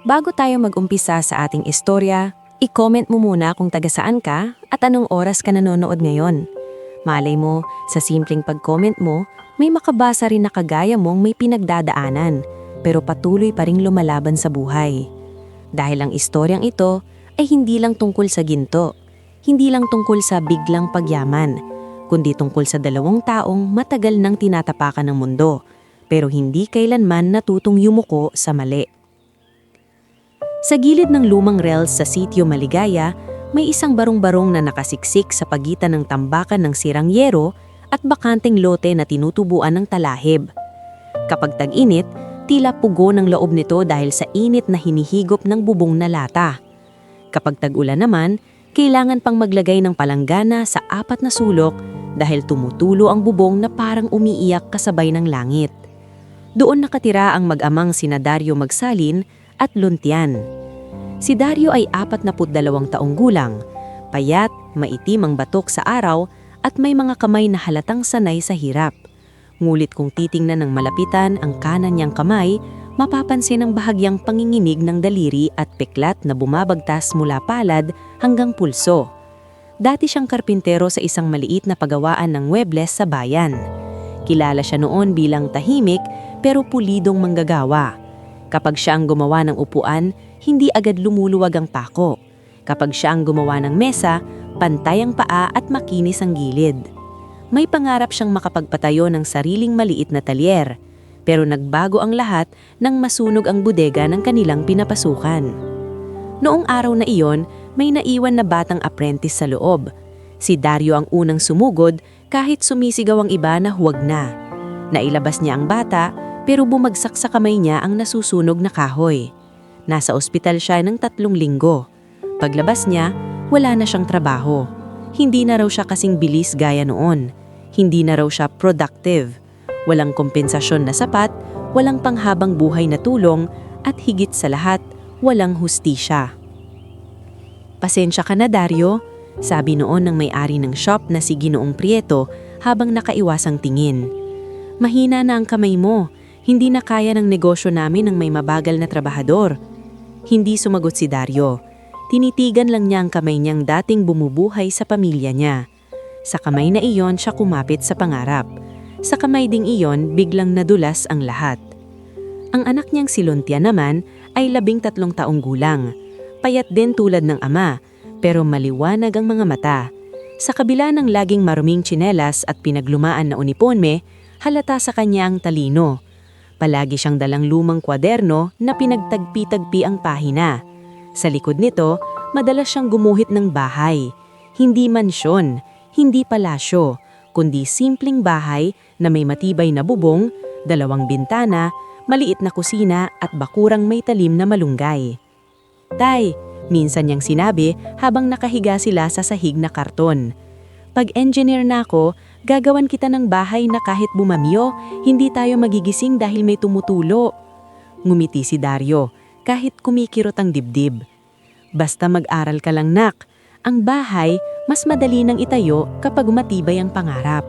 Bago tayo mag-umpisa sa ating istorya, i-comment mo muna kung taga saan ka at anong oras ka nanonood ngayon. Malay mo, sa simpleng pag-comment mo, may makabasa rin na kagaya mong may pinagdadaanan, pero patuloy pa ring lumalaban sa buhay. Dahil ang istoryang ito ay hindi lang tungkol sa ginto, hindi lang tungkol sa biglang pagyaman, kundi tungkol sa dalawang taong matagal nang tinatapakan ng mundo, pero hindi kailanman natutong yumuko sa mali. Sa gilid ng lumang rails sa Sitio Maligaya, may isang barong-barong na nakasiksik sa pagitan ng tambakan ng sirang yero at bakanteng lote na tinutubuan ng talahib. Kapag tag-init, tila pugo ng loob nito dahil sa init na hinihigop ng bubong na lata. Kapag tag-ulan naman, kailangan pang maglagay ng palanggana sa 4 na sulok dahil tumutulo ang bubong na parang umiiyak kasabay ng langit. Doon nakatira ang mag-amang sina Dario Magsalin at Luntian. Si Dario ay 42 taong gulang, payat, maitim ang batok sa araw at may mga kamay na halatang sanay sa hirap. Ngulit kung titingnan ng malapitan ang kanan niyang kamay, mapapansin ang bahagyang panginginig ng daliri at peklat na bumabagtas mula palad hanggang pulso. Dati siyang karpintero sa isang maliit na pagawaan ng Muebles sa bayan. Kilala siya noon bilang tahimik pero pulidong manggagawa. Kapag siya ang gumawa ng upuan, hindi agad lumuluwag ang pako. Kapag siya ang gumawa ng mesa, pantay ang paa at makinis ang gilid. May pangarap siyang makapagpatayo ng sariling maliit na talyer, pero nagbago ang lahat nang masunog ang bodega ng kanilang pinapasukan. Noong araw na iyon, may naiwan na batang apprentice sa loob. Si Dario ang unang sumugod kahit sumisigaw ang iba na huwag na. Nailabas niya ang bata, pero bumagsak sa kamay niya ang nasusunog na kahoy. Nasa ospital siya ng 3 linggo. Paglabas niya, wala na siyang trabaho. Hindi na raw siya kasing bilis gaya noon. Hindi na raw siya productive. Walang kompensasyon na sapat, walang panghabang buhay na tulong, at higit sa lahat, walang hustisya. "Pasensya ka na, Dario," sabi noon ng may-ari ng shop na si Ginoong Prieto habang nakaiwasang tingin. "Mahina na ang kamay mo. Hindi na kaya ng negosyo namin ng may mabagal na trabahador." Hindi sumagot si Dario. Tinitigan lang niya ang kamay niyang dating bumubuhay sa pamilya niya. Sa kamay na iyon siya kumapit sa pangarap. Sa kamay ding iyon biglang nadulas ang lahat. Ang anak niyang si Luntian naman ay 13 taong gulang. Payat din tulad ng ama, pero maliwanag ang mga mata. Sa kabila ng laging maruming tsinelas at pinaglumaan na uniforme, halata sa kanya ang talino. Palagi siyang dalang lumang kwaderno na pinagtagpi-tagpi ang pahina. Sa likod nito, madalas siyang gumuhit ng bahay. Hindi mansyon, hindi palasyo, kundi simpleng bahay na may matibay na bubong, 2 bintana, maliit na kusina at bakurang may talim na malunggay. "Tay," minsan niyang sinabi habang nakahiga sila sa sahig na karton. "Pag engineer na ako, gagawan kita ng bahay na kahit bumamyo, hindi tayo magigising dahil may tumutulo." Ngumiti si Dario, kahit kumikirot ang dibdib. "Basta mag-aral ka lang, nak. Ang bahay, mas madali nang itayo kapag matibay ang pangarap."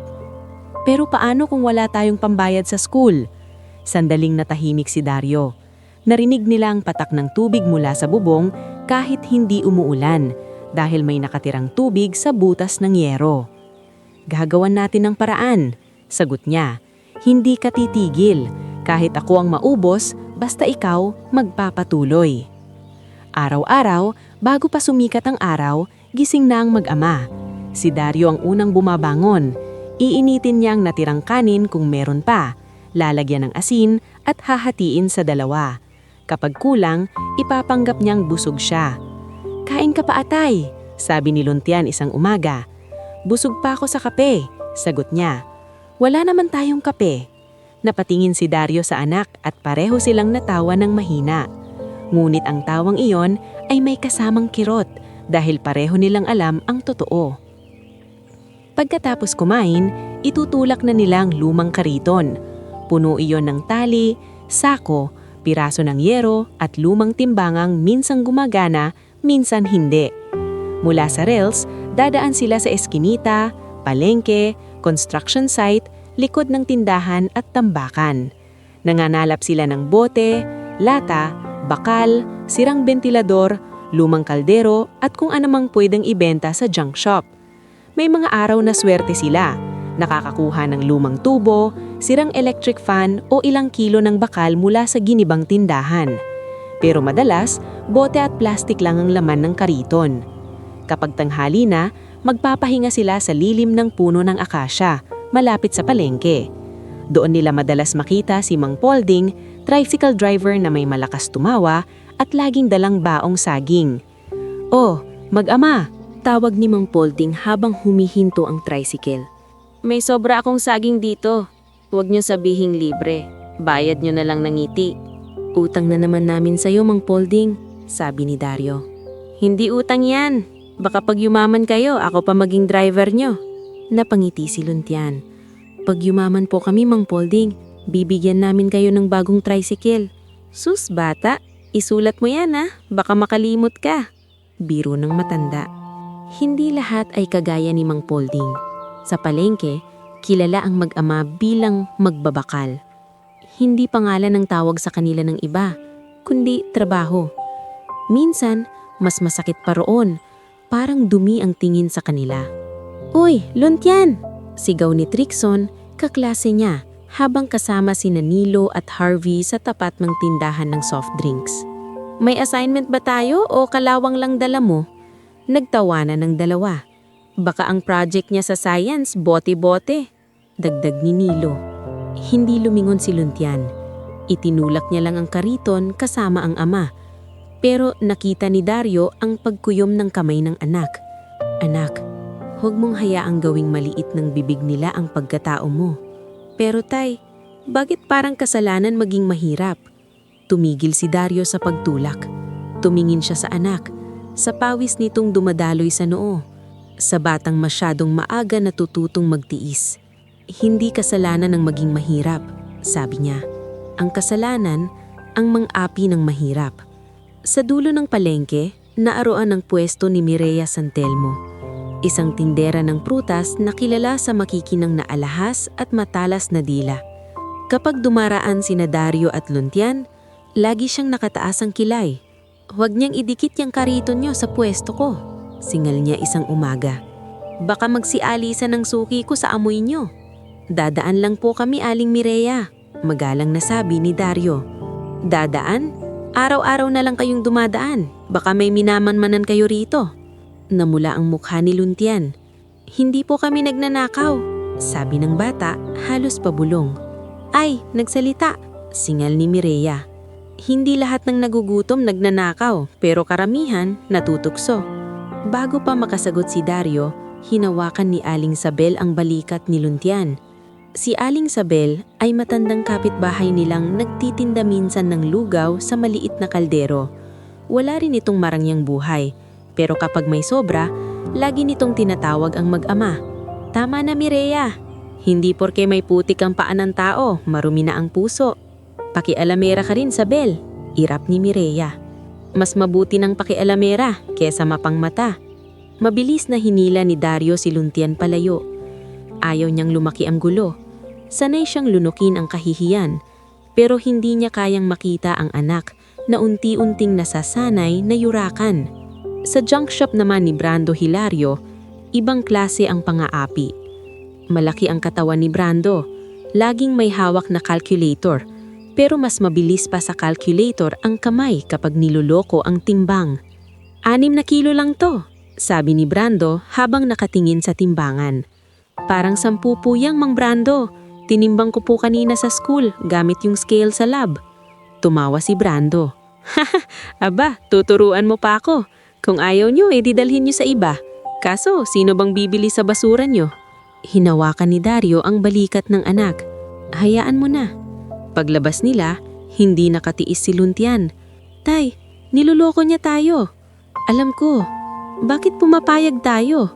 "Pero paano kung wala tayong pambayad sa school?" Sandaling natahimik si Dario. Narinig nila ang patak ng tubig mula sa bubong kahit hindi umuulan, dahil may nakatirang tubig sa butas ng yero. "Gagawan natin ng paraan," sagot niya. "Hindi ka titigil. Kahit ako ang maubos, basta ikaw magpapatuloy." Araw-araw, bago pa sumikat ang araw, gising na ang mag-ama. Si Dario ang unang bumabangon. Iinitin niya ang natirang kanin kung meron pa, lalagyan ng asin at hahatiin sa 2. Kapag kulang, ipapanggap niyang busog siya. "Kain ka pa, atay," sabi ni Luntian isang umaga. "Busog pa ako sa kape," sagot niya. "Wala naman tayong kape." Napatingin si Dario sa anak at pareho silang natawa ng mahina. Ngunit ang tawang iyon ay may kasamang kirot dahil pareho nilang alam ang totoo. Pagkatapos kumain, itutulak na nila ang lumang kariton. Puno iyon ng tali, sako, piraso ng yero at lumang timbangang minsang gumagana, minsan hindi. Mula sa rails, dadaan sila sa eskinita, palengke, construction site, likod ng tindahan at tambakan. Nanganalap sila ng bote, lata Bakal, sirang bentilador, lumang kaldero at kung anumang pwedeng ibenta sa junk shop. May mga araw na swerte sila, nakakakuha ng lumang tubo, sirang electric fan o ilang kilo ng bakal mula sa ginibang tindahan. Pero madalas, bote at plastik lang ang laman ng kariton. Kapag tanghali na, magpapahinga sila sa lilim ng puno ng akasya, malapit sa palengke. Doon nila madalas makita si Mang Polding, tricycle driver na may malakas tumawa at laging dalang baong saging. "Oh, mag-ama!" tawag ni Mang Polding habang humihinto ang tricycle. "May sobra akong saging dito. Huwag niyo sabihing libre. Bayad niyo na lang ng ngiti." "Utang na naman namin sa'yo, Mang Polding," sabi ni Dario. "Hindi utang yan. Baka pag yumaman kayo, ako pa maging driver niyo." Napangiti si Luntian. "Pag yumaman po kami, Mang Polding, bibigyan namin kayo ng bagong tricycle." "Sus bata, isulat mo yan baka makalimot ka." Biro ng matanda. Hindi lahat ay kagaya ni Mang Polding. Sa palengke, kilala ang mag-ama bilang magbabakal. Hindi pangalan ang tawag sa kanila ng iba, kundi trabaho. Minsan, mas masakit pa roon, parang dumi ang tingin sa kanila. "Uy, Luntian!" sigaw ni Trixon, kaklase niya, habang kasama sina Nilo at Harvey sa tapat ng tindahan ng soft drinks. "May assignment ba tayo o kalawang lang dala mo?" Nagtawanan ng dalawa. "Baka ang project niya sa science, bote-bote," dagdag ni Nilo. Hindi lumingon si Luntian. Itinulak niya lang ang kariton kasama ang ama. Pero nakita ni Dario ang pagkuyom ng kamay ng anak. "Anak, huwag mong hayaang gawing maliit ng bibig nila ang pagkatao mo." "Pero tay, bakit parang kasalanan maging mahirap?" Tumigil si Dario sa pagtulak. Tumingin siya sa anak, sa pawis nitong dumadaloy sa noo, sa batang masyadong maaga natututong magtiis. "Hindi kasalanan ng maging mahirap," sabi niya. "Ang kasalanan, ang mang-api ng mahirap." Sa dulo ng palengke, naaroan ang pwesto ni Mireya Santelmo, isang tindera ng prutas na kilala sa makikinang na alahas at matalas na dila. Kapag dumaraan sina Dario at Luntian, lagi siyang nakataas ang kilay. "Huwag niyang idikit yung kariton niyo sa pwesto ko," singal niya isang umaga. "Baka magsialisan ng suki ko sa amoy niyo." "Dadaan lang po kami, Aling Mireya," magalang na sabi ni Dario. "Dadaan? Araw-araw na lang kayong dumadaan. Baka may minamanmanan kayo rito." Namula ang mukha ni Luntian. "Hindi po kami nagnanakaw," sabi ng bata, halos pabulong. "Ay, nagsalita," singal ni Mireya. "Hindi lahat ng nagugutom nagnanakaw, pero karamihan natutukso." Bago pa makasagot si Dario, hinawakan ni Aling Sabel ang balikat ni Luntian. Si Aling Sabel ay matandang kapitbahay nilang nagtitinda minsan ng lugaw sa maliit na kaldero. Wala rin itong marangyang buhay, pero kapag may sobra, lagi nitong tinatawag ang mag-ama. "Tama na, Mireya. Hindi porke may putik ang paa ng tao, marumi na ang puso. Pakialamera ka rin, Sabel," irap ni Mireya. "Mas mabuti ng pakialamera kesa mapangmata." Mabilis na hinila ni Dario si Luntian palayo. Ayaw niyang lumaki ang gulo. Sanay siyang lunukin ang kahihiyan, pero hindi niya kayang makita ang anak na unti-unting nasasanay na yurakan. Sa junk shop naman ni Brando Hilario, ibang klase ang pang-aapi. Malaki ang katawan ni Brando, laging may hawak na calculator, pero mas mabilis pa sa calculator ang kamay kapag niloloko ang timbang. 6 na kilo lang to," sabi ni Brando habang nakatingin sa timbangan. "Parang 10 po yang, Mang Brando. Tinimbang ko po kanina sa school gamit yung scale sa lab." Tumawa si Brando. "Haha, aba, tuturuan mo pa ako. Kung ayaw nyo, didalhin nyo sa iba. Kaso, sino bang bibili sa basura nyo?" Hinawakan ni Dario ang balikat ng anak. "Hayaan mo na." Paglabas nila, hindi nakatiis si Luntian. "Tay, niloloko niya tayo." "Alam ko. Bakit pumapayag tayo?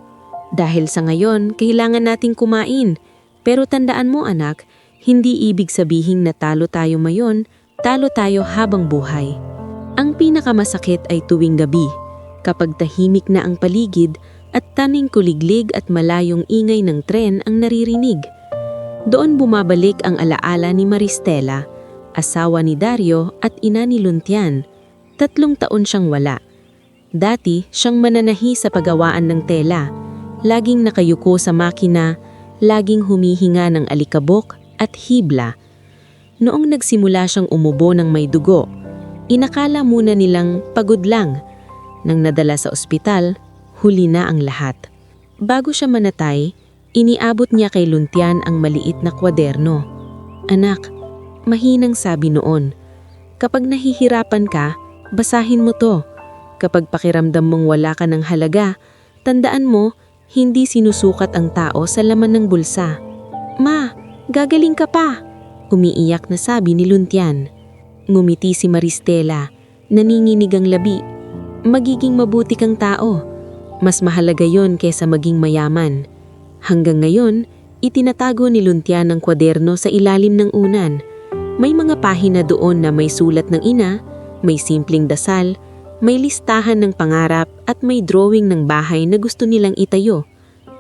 Dahil sa ngayon, kailangan nating kumain. Pero tandaan mo, anak, hindi ibig sabihin na talo tayo ngayon, talo tayo habang buhay." Ang pinakamasakit ay tuwing gabi, kapag tahimik na ang paligid at tanging kuliglig at malayong ingay ng tren ang naririnig. Doon bumabalik ang alaala ni Maristela, asawa ni Dario at ina ni Luntian, 3 taon siyang wala. Dati siyang mananahi sa paggawaan ng tela, laging nakayuko sa makina, laging humihinga ng alikabok at hibla. Noong nagsimula siyang umubo ng may dugo, inakala muna nilang pagod lang. Nang nadala sa ospital, huli na ang lahat. Bago siya manatay, iniabot niya kay Luntian ang maliit na kwaderno. "Anak," mahinang sabi noon, "kapag nahihirapan ka, basahin mo to. Kapag pakiramdam mong wala ka ng halaga, tandaan mo, hindi sinusukat ang tao sa laman ng bulsa." "Ma, gagaling ka pa," umiiyak na sabi ni Luntian. Ngumiti si Maristela, naninginig ang labi. "Magiging mabuti kang tao. Mas mahalaga yon kaysa maging mayaman." Hanggang ngayon, itinatago ni Luntian ang kwaderno sa ilalim ng unan. May mga pahina doon na may sulat ng ina, may simpleng dasal, may listahan ng pangarap at may drawing ng bahay na gusto nilang itayo.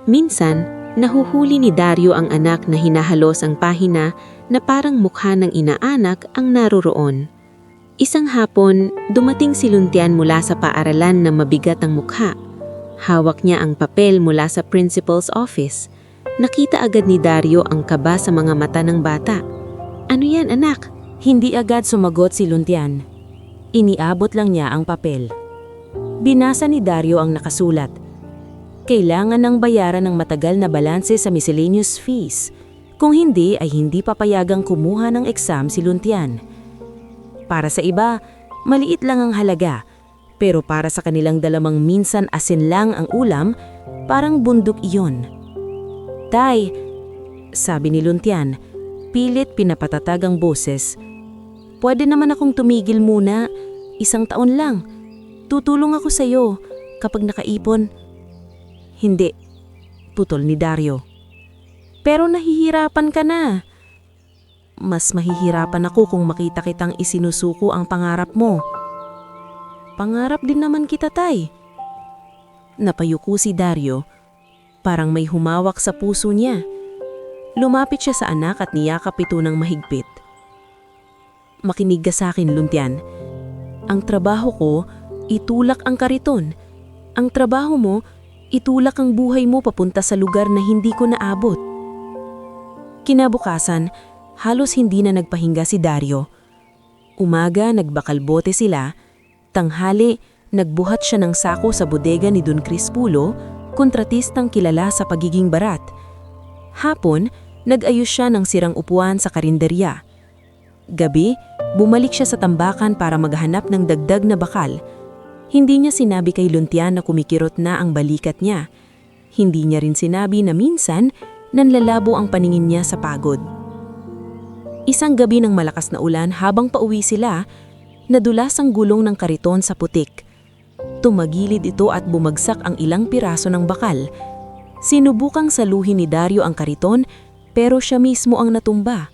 Minsan, nahuhuli ni Dario ang anak na hinahalos ang pahina na parang mukha ng inaanak ang naroroon. Isang hapon, dumating si Luntian mula sa paaralan na mabigat ang mukha. Hawak niya ang papel mula sa principal's office. Nakita agad ni Dario ang kaba sa mga mata ng bata. "Ano yan, anak?" Hindi agad sumagot si Luntian. Iniabot lang niya ang papel. Binasa ni Dario ang nakasulat. Kailangan ng bayaran ng matagal na balanse sa miscellaneous fees. Kung hindi ay hindi papayagang kumuha ng exam si Luntian. Para sa iba, maliit lang ang halaga. Pero para sa kanilang dalamang minsan asin lang ang ulam, parang bundok iyon. "Tay," sabi ni Luntian, pilit pinapatatag ang boses. "Pwede naman akong tumigil muna. 1 taon lang. Tutulong ako sa iyo kapag nakaipon." "Hindi," putol ni Dario. "Pero nahihirapan ka na." "Mas mahihirapan ako kung makita kitang isinusuko ang pangarap mo." "Pangarap din naman kita, tay." Napayuko si Dario, parang may humawak sa puso niya. Lumapit siya sa anak at niyakap ito ng mahigpit. "Makinig ka sa akin, Luntian. Ang trabaho ko, itulak ang kariton. Ang trabaho mo, itulak ang buhay mo papunta sa lugar na hindi ko naabot." Kinabukasan, halos hindi na nagpahinga si Dario. Umaga, nagbakalbote sila. Tanghali, nagbuhat siya ng sako sa bodega ni Don Crispulo, kontratistang kilala sa pagiging barat. Hapon, nag-ayos siya ng sirang upuan sa karinderya. Gabi, bumalik siya sa tambakan para maghanap ng dagdag na bakal. Hindi niya sinabi kay Luntian na kumikirot na ang balikat niya. Hindi niya rin sinabi na minsan, nanlalabo ang paningin niya sa pagod. Isang gabi ng malakas na ulan habang pauwi sila, nadulas ang gulong ng kariton sa putik. Tumagilid ito at bumagsak ang ilang piraso ng bakal. Sinubukang saluhin ni Dario ang kariton pero siya mismo ang natumba.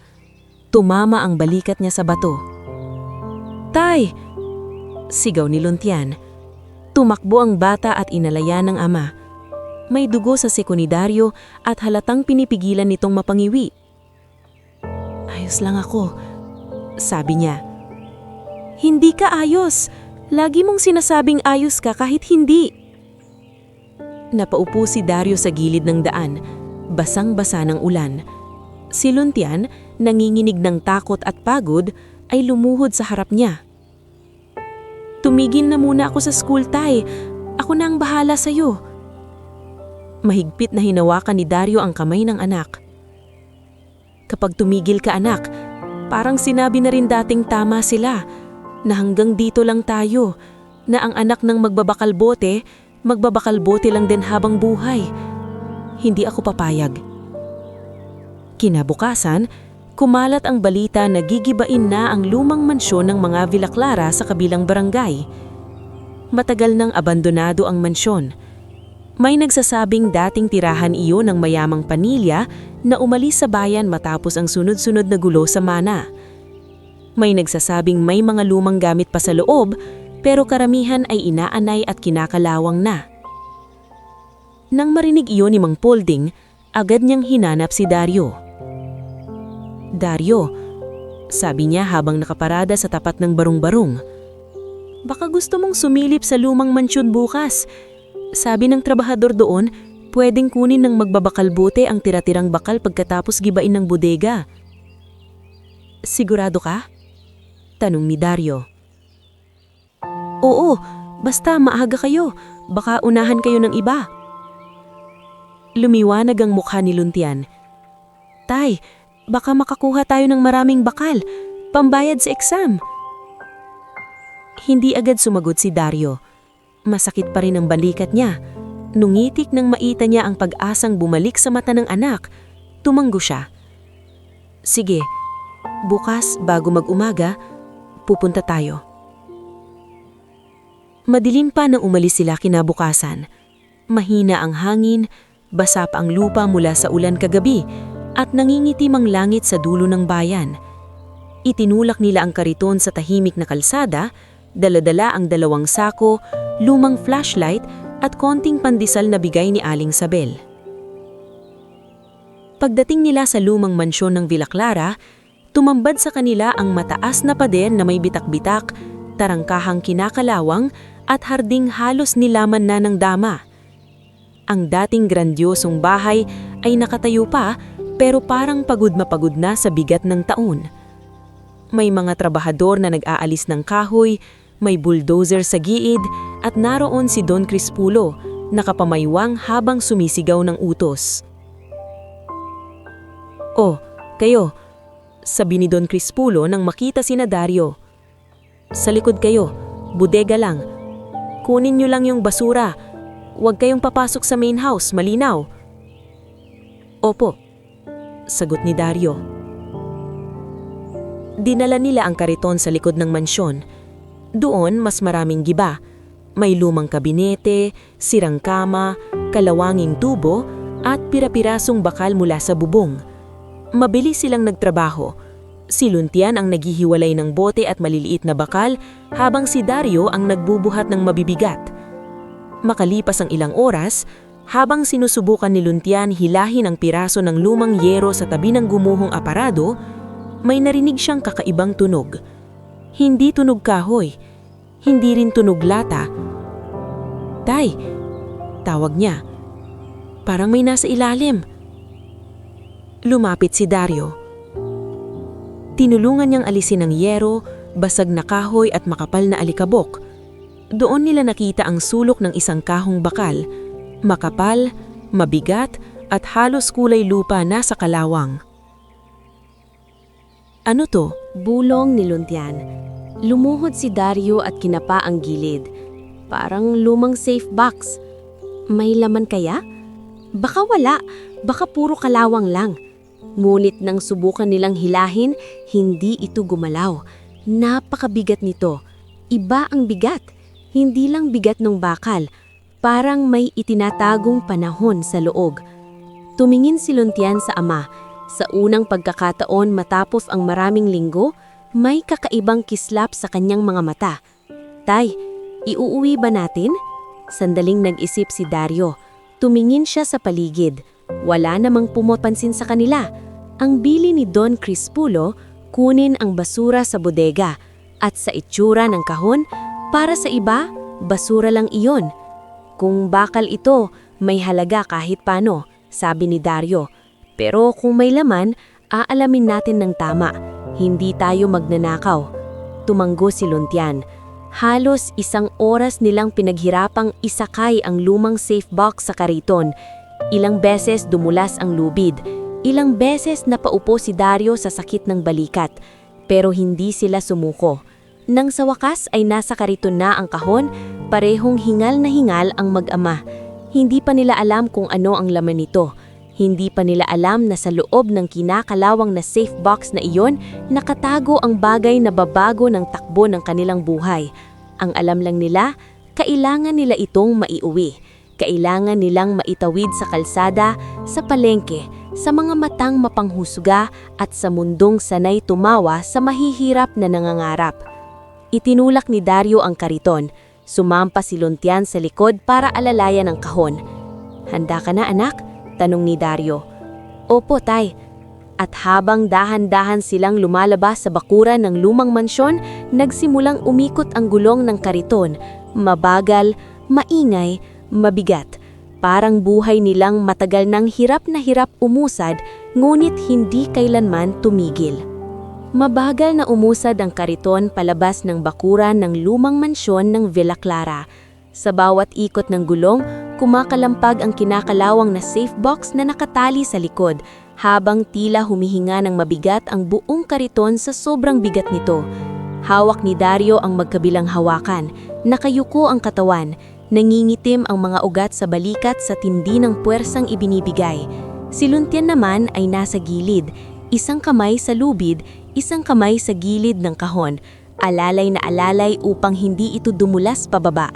Tumama ang balikat niya sa bato. "Tay!" sigaw ni Luntian. Tumakbo ang bata at inalaya ng ama. May dugo sa siko ni Dario at halatang pinipigilan nitong mapangiwi. "Ayos lang ako," sabi niya. "Hindi ka ayos. Lagi mong sinasabing ayos ka kahit hindi." Napaupo si Dario sa gilid ng daan, basang-basa ng ulan. Si Luntian, nanginginig ng takot at pagod, ay lumuhod sa harap niya. "Tumigil na muna ako sa school, tay. Ako na ang bahala sa'yo." Mahigpit na hinawakan ni Dario ang kamay ng anak. "Kapag tumigil ka, anak, parang sinabi na rin dating tama sila, na hanggang dito lang tayo, na ang anak ng magbabakalbote lang din habang buhay. Hindi ako papayag." Kinabukasan, kumalat ang balita na gigibain na ang lumang mansyon ng mga Villaclara sa kabilang barangay. Matagal nang abandonado ang mansyon. May nagsasabing dating tirahan iyon ng mayamang pamilya na umalis sa bayan matapos ang sunod-sunod na gulo sa mana. May nagsasabing may mga lumang gamit pa sa loob, pero karamihan ay inaanay at kinakalawang na. Nang marinig iyon ni Mang Polding, agad niyang hinanap si Dario. "Dario," sabi niya habang nakaparada sa tapat ng barong-barong, Baka gusto mong sumilip sa lumang mansyon bukas. Sabi ng trabahador doon, pwedeng kunin ng magbabakal bote ang tira-tirang bakal pagkatapos gibain ng bodega. Sigurado ka? Tanong ni Dario. Oo, basta maaga kayo. Baka unahan kayo ng iba. Lumiwanag ang mukha ni Luntian. Tay, baka makakuha tayo ng maraming bakal. Pambayad sa exam. Hindi agad sumagot si Dario. Masakit pa rin ang balikat niya. Nungitik nang maita niya ang pag-asang bumalik sa mata ng anak, tumanggo siya. Sige, bukas bago mag-umaga, pupunta tayo. Madilim pa nang umalis sila kinabukasan. Mahina ang hangin, basa pa ang lupa mula sa ulan kagabi, at nangingitim ang langit sa dulo ng bayan. Itinulak nila ang kariton sa tahimik na kalsada, dala-dala ang 2 sako, lumang flashlight at konting pandesal na bigay ni Aling Sabel. Pagdating nila sa lumang mansyon ng Villa Clara, tumambad sa kanila ang mataas na pader na may bitak-bitak, tarangkahang kinakalawang at harding halos nilaman na ng dama. Ang dating grandiosong bahay ay nakatayo pa pero parang pagod na sa bigat ng taon. May mga trabahador na nag-aalis ng kahoy, may bulldozer sa giid at naroon si Don Crispulo, nakapamaywang habang sumisigaw ng utos. "Oh, kayo," sabi ni Don Crispulo nang makita sina Dario. "Sa likod kayo, bodega lang. Kunin niyo lang yung basura. Huwag kayong papasok sa main house, malinaw?" "Opo," sagot ni Dario. Dinala nila ang kariton sa likod ng mansyon. Doon mas maraming giba. May lumang kabinete, sirang kama, kalawanging tubo at pira-pirasong bakal mula sa bubong. Mabilis silang nagtrabaho. Si Luntian ang naghihiwalay ng bote at maliliit na bakal habang si Dario ang nagbubuhat ng mabibigat. Makalipas ang ilang oras, habang sinusubukan ni Luntian hilahin ang piraso ng lumang yero sa tabi ng gumuhong aparado, may narinig siyang kakaibang tunog. Hindi tunog kahoy, hindi rin tunog lata. "Tay," tawag niya. "Parang may nasa ilalim." Lumapit si Dario. Tinulungan niyang alisin ang yero, basag na kahoy at makapal na alikabok. Doon nila nakita ang sulok ng isang kahong bakal, makapal, mabigat at halos kulay lupa na sa kalawang. "Ano to?" Bulong ni Luntian. Lumuhod si Dario at kinapa ang gilid. Parang lumang safe box. May laman kaya? Baka wala, baka puro kalawang lang. Ngunit nang subukan nilang hilahin, hindi ito gumalaw. Napakabigat nito. Iba ang bigat. Hindi lang bigat ng bakal. Parang may itinatagong panahon sa loob. Tumingin si Luntian sa ama. Sa unang pagkakataon matapos ang maraming linggo, may kakaibang kislap sa kanyang mga mata. "Tay, iuuwi ba natin?" Sandaling nag-isip si Dario. Tumingin siya sa paligid. Wala namang pumapansin sa kanila. Ang bili ni Don Crispulo, kunin ang basura sa bodega. At sa itsura ng kahon, para sa iba, basura lang iyon. Kung bakal ito, may halaga kahit paano, sabi ni Dario. Pero kung may laman, aalamin natin ng tama. Hindi tayo magnanakaw. Tumanggo si Luntian. Halos 1 oras nilang pinaghirapang isakay ang lumang safe box sa kariton. Ilang beses dumulas ang lubid. Ilang beses napaupo si Dario sa sakit ng balikat. Pero hindi sila sumuko. Nang sa wakas ay nasa kariton na ang kahon, parehong hingal na hingal ang mag-ama. Hindi pa nila alam kung ano ang laman nito. Hindi pa nila alam na sa loob ng kinakalawang na safe box na iyon, nakatago ang bagay na babago ng takbo ng kanilang buhay. Ang alam lang nila, kailangan nila itong maiuwi. Kailangan nilang maitawid sa kalsada, sa palengke, sa mga matang mapanghusga at sa mundong sanay tumawa sa mahihirap na nangangarap. Itinulak ni Dario ang kariton. Sumampa si Luntian sa likod para alalayan ang kahon. "Handa ka na, anak?" tanong ni Dario. "Opo, tay." At habang dahan-dahan silang lumalabas sa bakuran ng lumang mansyon, nagsimulang umikot ang gulong ng kariton. Mabagal, maingay, mabigat. Parang buhay nilang matagal nang hirap na hirap umusad, ngunit hindi kailanman tumigil. Mabagal na umusad ang kariton palabas ng bakuran ng lumang mansyon ng Villa Clara. Sa bawat ikot ng gulong, kumakalampag ang kinakalawang na safe box na nakatali sa likod, habang tila humihinga ng mabigat ang buong kariton sa sobrang bigat nito. Hawak ni Dario ang magkabilang hawakan, nakayuko ang katawan, nangingitim ang mga ugat sa balikat sa tindi ng puwersang ibinibigay. Si Luntian naman ay nasa gilid, isang kamay sa lubid, isang kamay sa gilid ng kahon, alalay na alalay upang hindi ito dumulas pababa.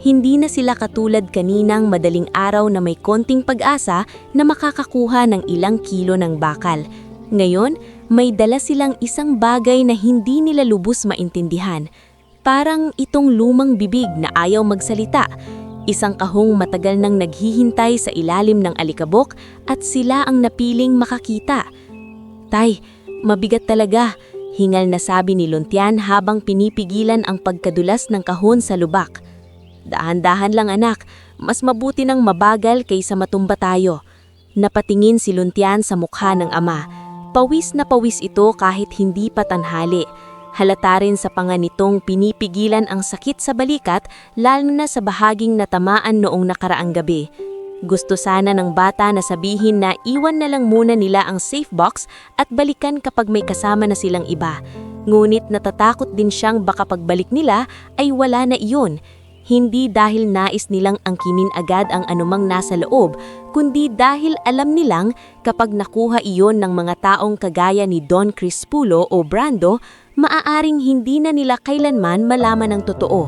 Hindi na sila katulad kaninang madaling araw na may konting pag-asa na makakakuha ng ilang kilo ng bakal. Ngayon, may dala silang isang bagay na hindi nila lubos maintindihan. Parang itong lumang bibig na ayaw magsalita. Isang kahong matagal nang naghihintay sa ilalim ng alikabok at sila ang napiling makakita. "Tay, mabigat talaga," hingal na sabi ni Luntian habang pinipigilan ang pagkadulas ng kahon sa lubak. "Dahan-dahan lang anak, mas mabuti nang mabagal kaysa matumba tayo." Napatingin si Luntian sa mukha ng ama. Pawis na pawis ito kahit hindi pa tanghali. Halata rin sa panga nitong pinipigilan ang sakit sa balikat, lalo na sa bahaging natamaan noong nakaraang gabi. Gusto sana ng bata na sabihin na iwan na lang muna nila ang safe box at balikan kapag may kasama na silang iba. Ngunit natatakot din siyang baka pagbalik nila ay wala na iyon. Hindi dahil nais nilang angkinin agad ang anumang nasa loob, kundi dahil alam nilang kapag nakuha iyon ng mga taong kagaya ni Don Crispulo o Brando, maaaring hindi na nila kailanman malaman ang totoo.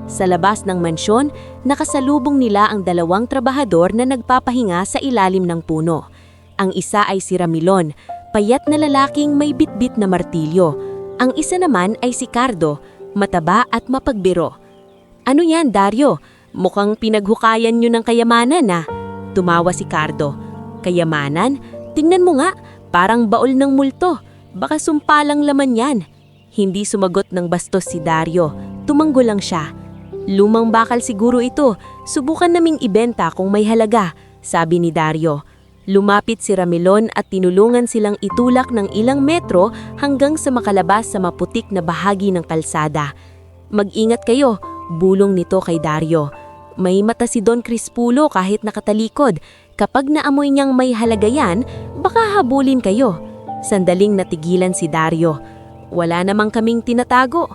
Sa labas ng mansyon, nakasalubong nila ang dalawang trabahador na nagpapahinga sa ilalim ng puno. Ang isa ay si Ramilon, payat na lalaking may bitbit na martilyo. Ang isa naman ay si Cardo, mataba at mapagbiro. "Ano yan, Dario? Mukhang pinaghukayan nyo ng kayamanan na." Tumawa si Cardo. "Kayamanan? Tingnan mo nga, parang baol ng multo. Baka sumpalang laman yan." Hindi sumagot ng bastos si Dario. Tumanggol lang siya. "Lumang bakal siguro ito. Subukan naming ibenta kung may halaga," sabi ni Dario. Lumapit si Ramilon at tinulungan silang itulak ng ilang metro hanggang sa makalabas sa maputik na bahagi ng kalsada. "Mag-ingat kayo," bulong nito kay Dario. "May mata si Don Crispulo kahit nakatalikod. Kapag naamoy niyang may halaga yan, baka habulin kayo." Sandaling natigilan si Dario. "Wala namang kaming tinatago."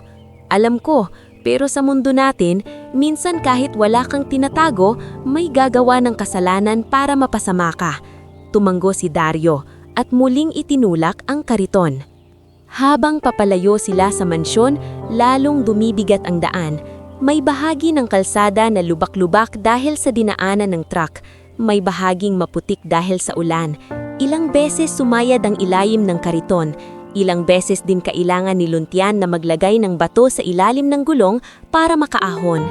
"Alam ko, pero sa mundo natin, minsan kahit wala kang tinatago, may gagawa ng kasalanan para mapasama ka." Tumanggo si Dario at muling itinulak ang kariton. Habang papalayo sila sa mansyon, lalong dumibigat ang daan. May bahagi ng kalsada na lubak-lubak dahil sa dinaanan ng truck. May bahaging maputik dahil sa ulan. Ilang beses sumayad ang ilalim ng kariton. Ilang beses din kailangan ni Luntian na maglagay ng bato sa ilalim ng gulong para makaahon.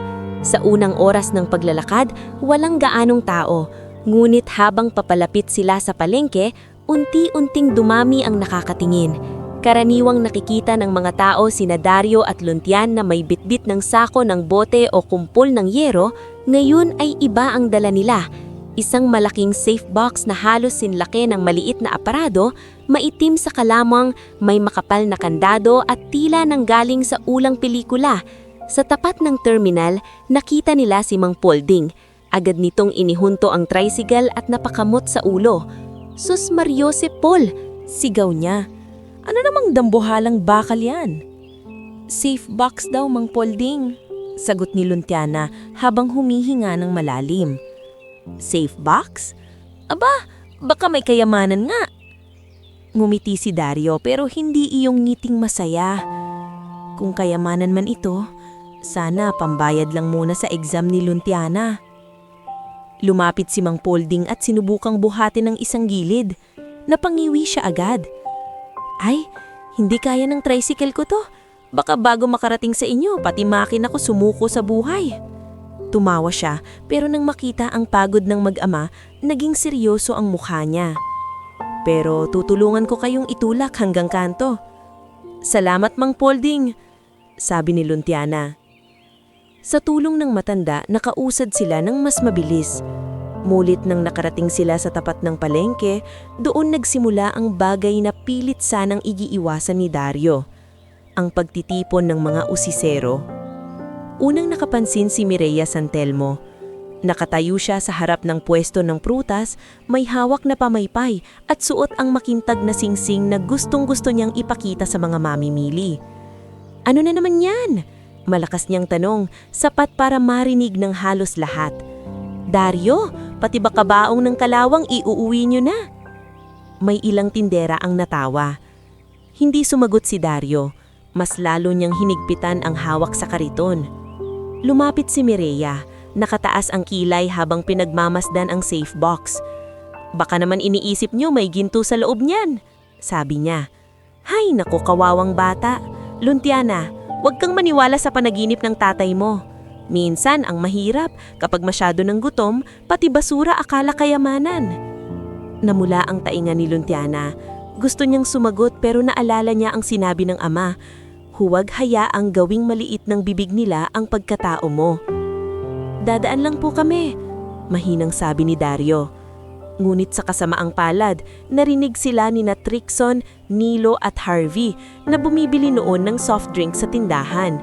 Sa unang oras ng paglalakad, walang gaanong tao. Ngunit habang papalapit sila sa palengke, unti-unting dumami ang nakakatingin. Karaniwang nakikita ng mga tao sina Dario at Luntian na may bitbit ng sako ng bote o kumpol ng yero, ngayon ay iba ang dala nila. Isang malaking safe box na halos sinlaki ng maliit na aparado, maitim sa kalamang, may makapal na kandado at tila nanggaling sa ulang pelikula. Sa tapat ng terminal, nakita nila si Mang Polding. Agad nitong inihunto ang tricycle at napakamot sa ulo. "Sus Mariose Paul!" sigaw niya. "Ano namang dambuhalang bakal yan?" "Safe box daw, Mang Polding," sagot ni Luntiana habang humihinga ng malalim. "Safe box? Aba, baka may kayamanan nga." Ngumiti si Dario pero hindi iyong ngiting masaya. Kung kayamanan man ito, sana pambayad lang muna sa exam ni Luntiana. Lumapit si Mang Polding at sinubukang buhatin ng isang gilid. Napangiwi siya agad. "Ay, hindi kaya ng tricycle ko to. Baka bago makarating sa inyo, pati makina ko sumuko sa buhay." Tumawa siya pero nang makita ang pagod ng mag-ama, naging seryoso ang mukha niya. Pero tutulungan ko kayong itulak hanggang kanto. Salamat, Mang Polding, sabi ni Luntiana. Sa tulong ng matanda, nakausad sila ng mas mabilis. Mulit nang nakarating sila sa tapat ng palengke, doon nagsimula ang bagay na pilit sanang igiiwasan ni Dario. Ang pagtitipon ng mga usisero. Unang nakapansin si Mireya Santelmo. Nakatayo siya sa harap ng pwesto ng prutas, may hawak na pamaypay at suot ang makintag na singsing na gustong-gusto niyang ipakita sa mga mamimili. Ano na naman yan? Malakas niyang tanong, sapat para marinig ng halos lahat. Dario, pati ba kabaong ng kalawang iuuwi niyo na? May ilang tindera ang natawa. Hindi sumagot si Dario, mas lalo niyang hinigpitan ang hawak sa kariton. Lumapit si Mireya, nakataas ang kilay habang pinagmamasdan ang safe box. Baka naman iniisip niyo may ginto sa loob niyan, sabi niya. Hay naku, kawawang bata. Luntiana, huwag kang maniwala sa panaginip ng tatay mo. Minsan ang mahirap kapag masyado ng gutom, pati basura akala kayamanan. Namula ang tainga ni Luntiana. Gusto niyang sumagot pero naalala niya ang sinabi ng ama. Huwag hayaang gawing maliit ng bibig nila ang pagkatao mo. Dadaan lang po kami, mahinang sabi ni Dario. Ngunit sa kasamaang palad, narinig sila ni na Trixon, Nilo at Harvey na bumibili noon ng soft drink sa tindahan.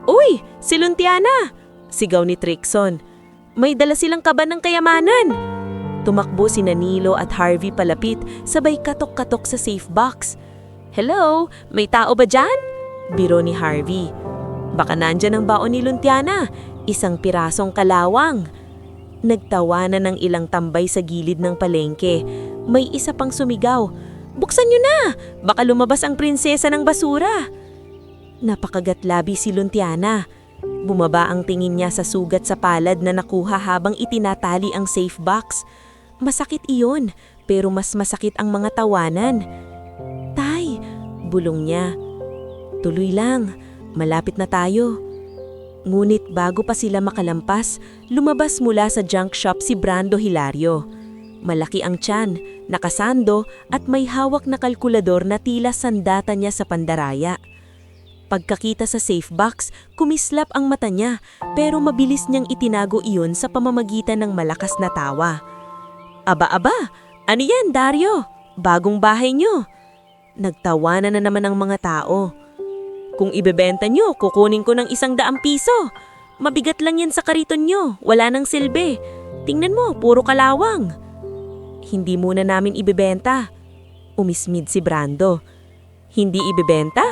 Uy, si Luntiana! Sigaw ni Trixon. May dala silang kaban ng kayamanan! Tumakbo si Nilo at Harvey palapit, sabay katok-katok sa safe box. Hello, may tao ba dyan? Biro ni Harvey. Baka nandyan ang baon ni Luntiana. Isang pirasong kalawang. Nagtawanan ng ilang tambay sa gilid ng palengke. May isa pang sumigaw. Buksan niyo na! Baka lumabas ang prinsesa ng basura. Napakagatlabi si Luntiana. Bumaba ang tingin niya sa sugat sa palad na nakuha habang itinatali ang safe box. Masakit iyon, pero mas masakit ang mga tawanan. Tay, bulong niya. Tuloy lang, malapit na tayo. Ngunit bago pa sila makalampas, lumabas mula sa junk shop si Brando Hilario. Malaki ang tiyan, nakasando at may hawak na kalkulador na tila sandata niya sa pandaraya. Pagkakita sa safe box, kumislap ang mata niya pero mabilis niyang itinago iyon sa pamamagitan ng malakas na tawa. Aba, ano yan Dario? Bagong bahay niyo. Nagtawanan na naman ang mga tao. Kung ibebenta nyo, kukunin ko ng 100 piso. Mabigat lang yan sa kariton nyo, wala nang silbi. Tingnan mo, puro kalawang. Hindi muna namin ibebenta. Umismid si Brando. Hindi ibebenta?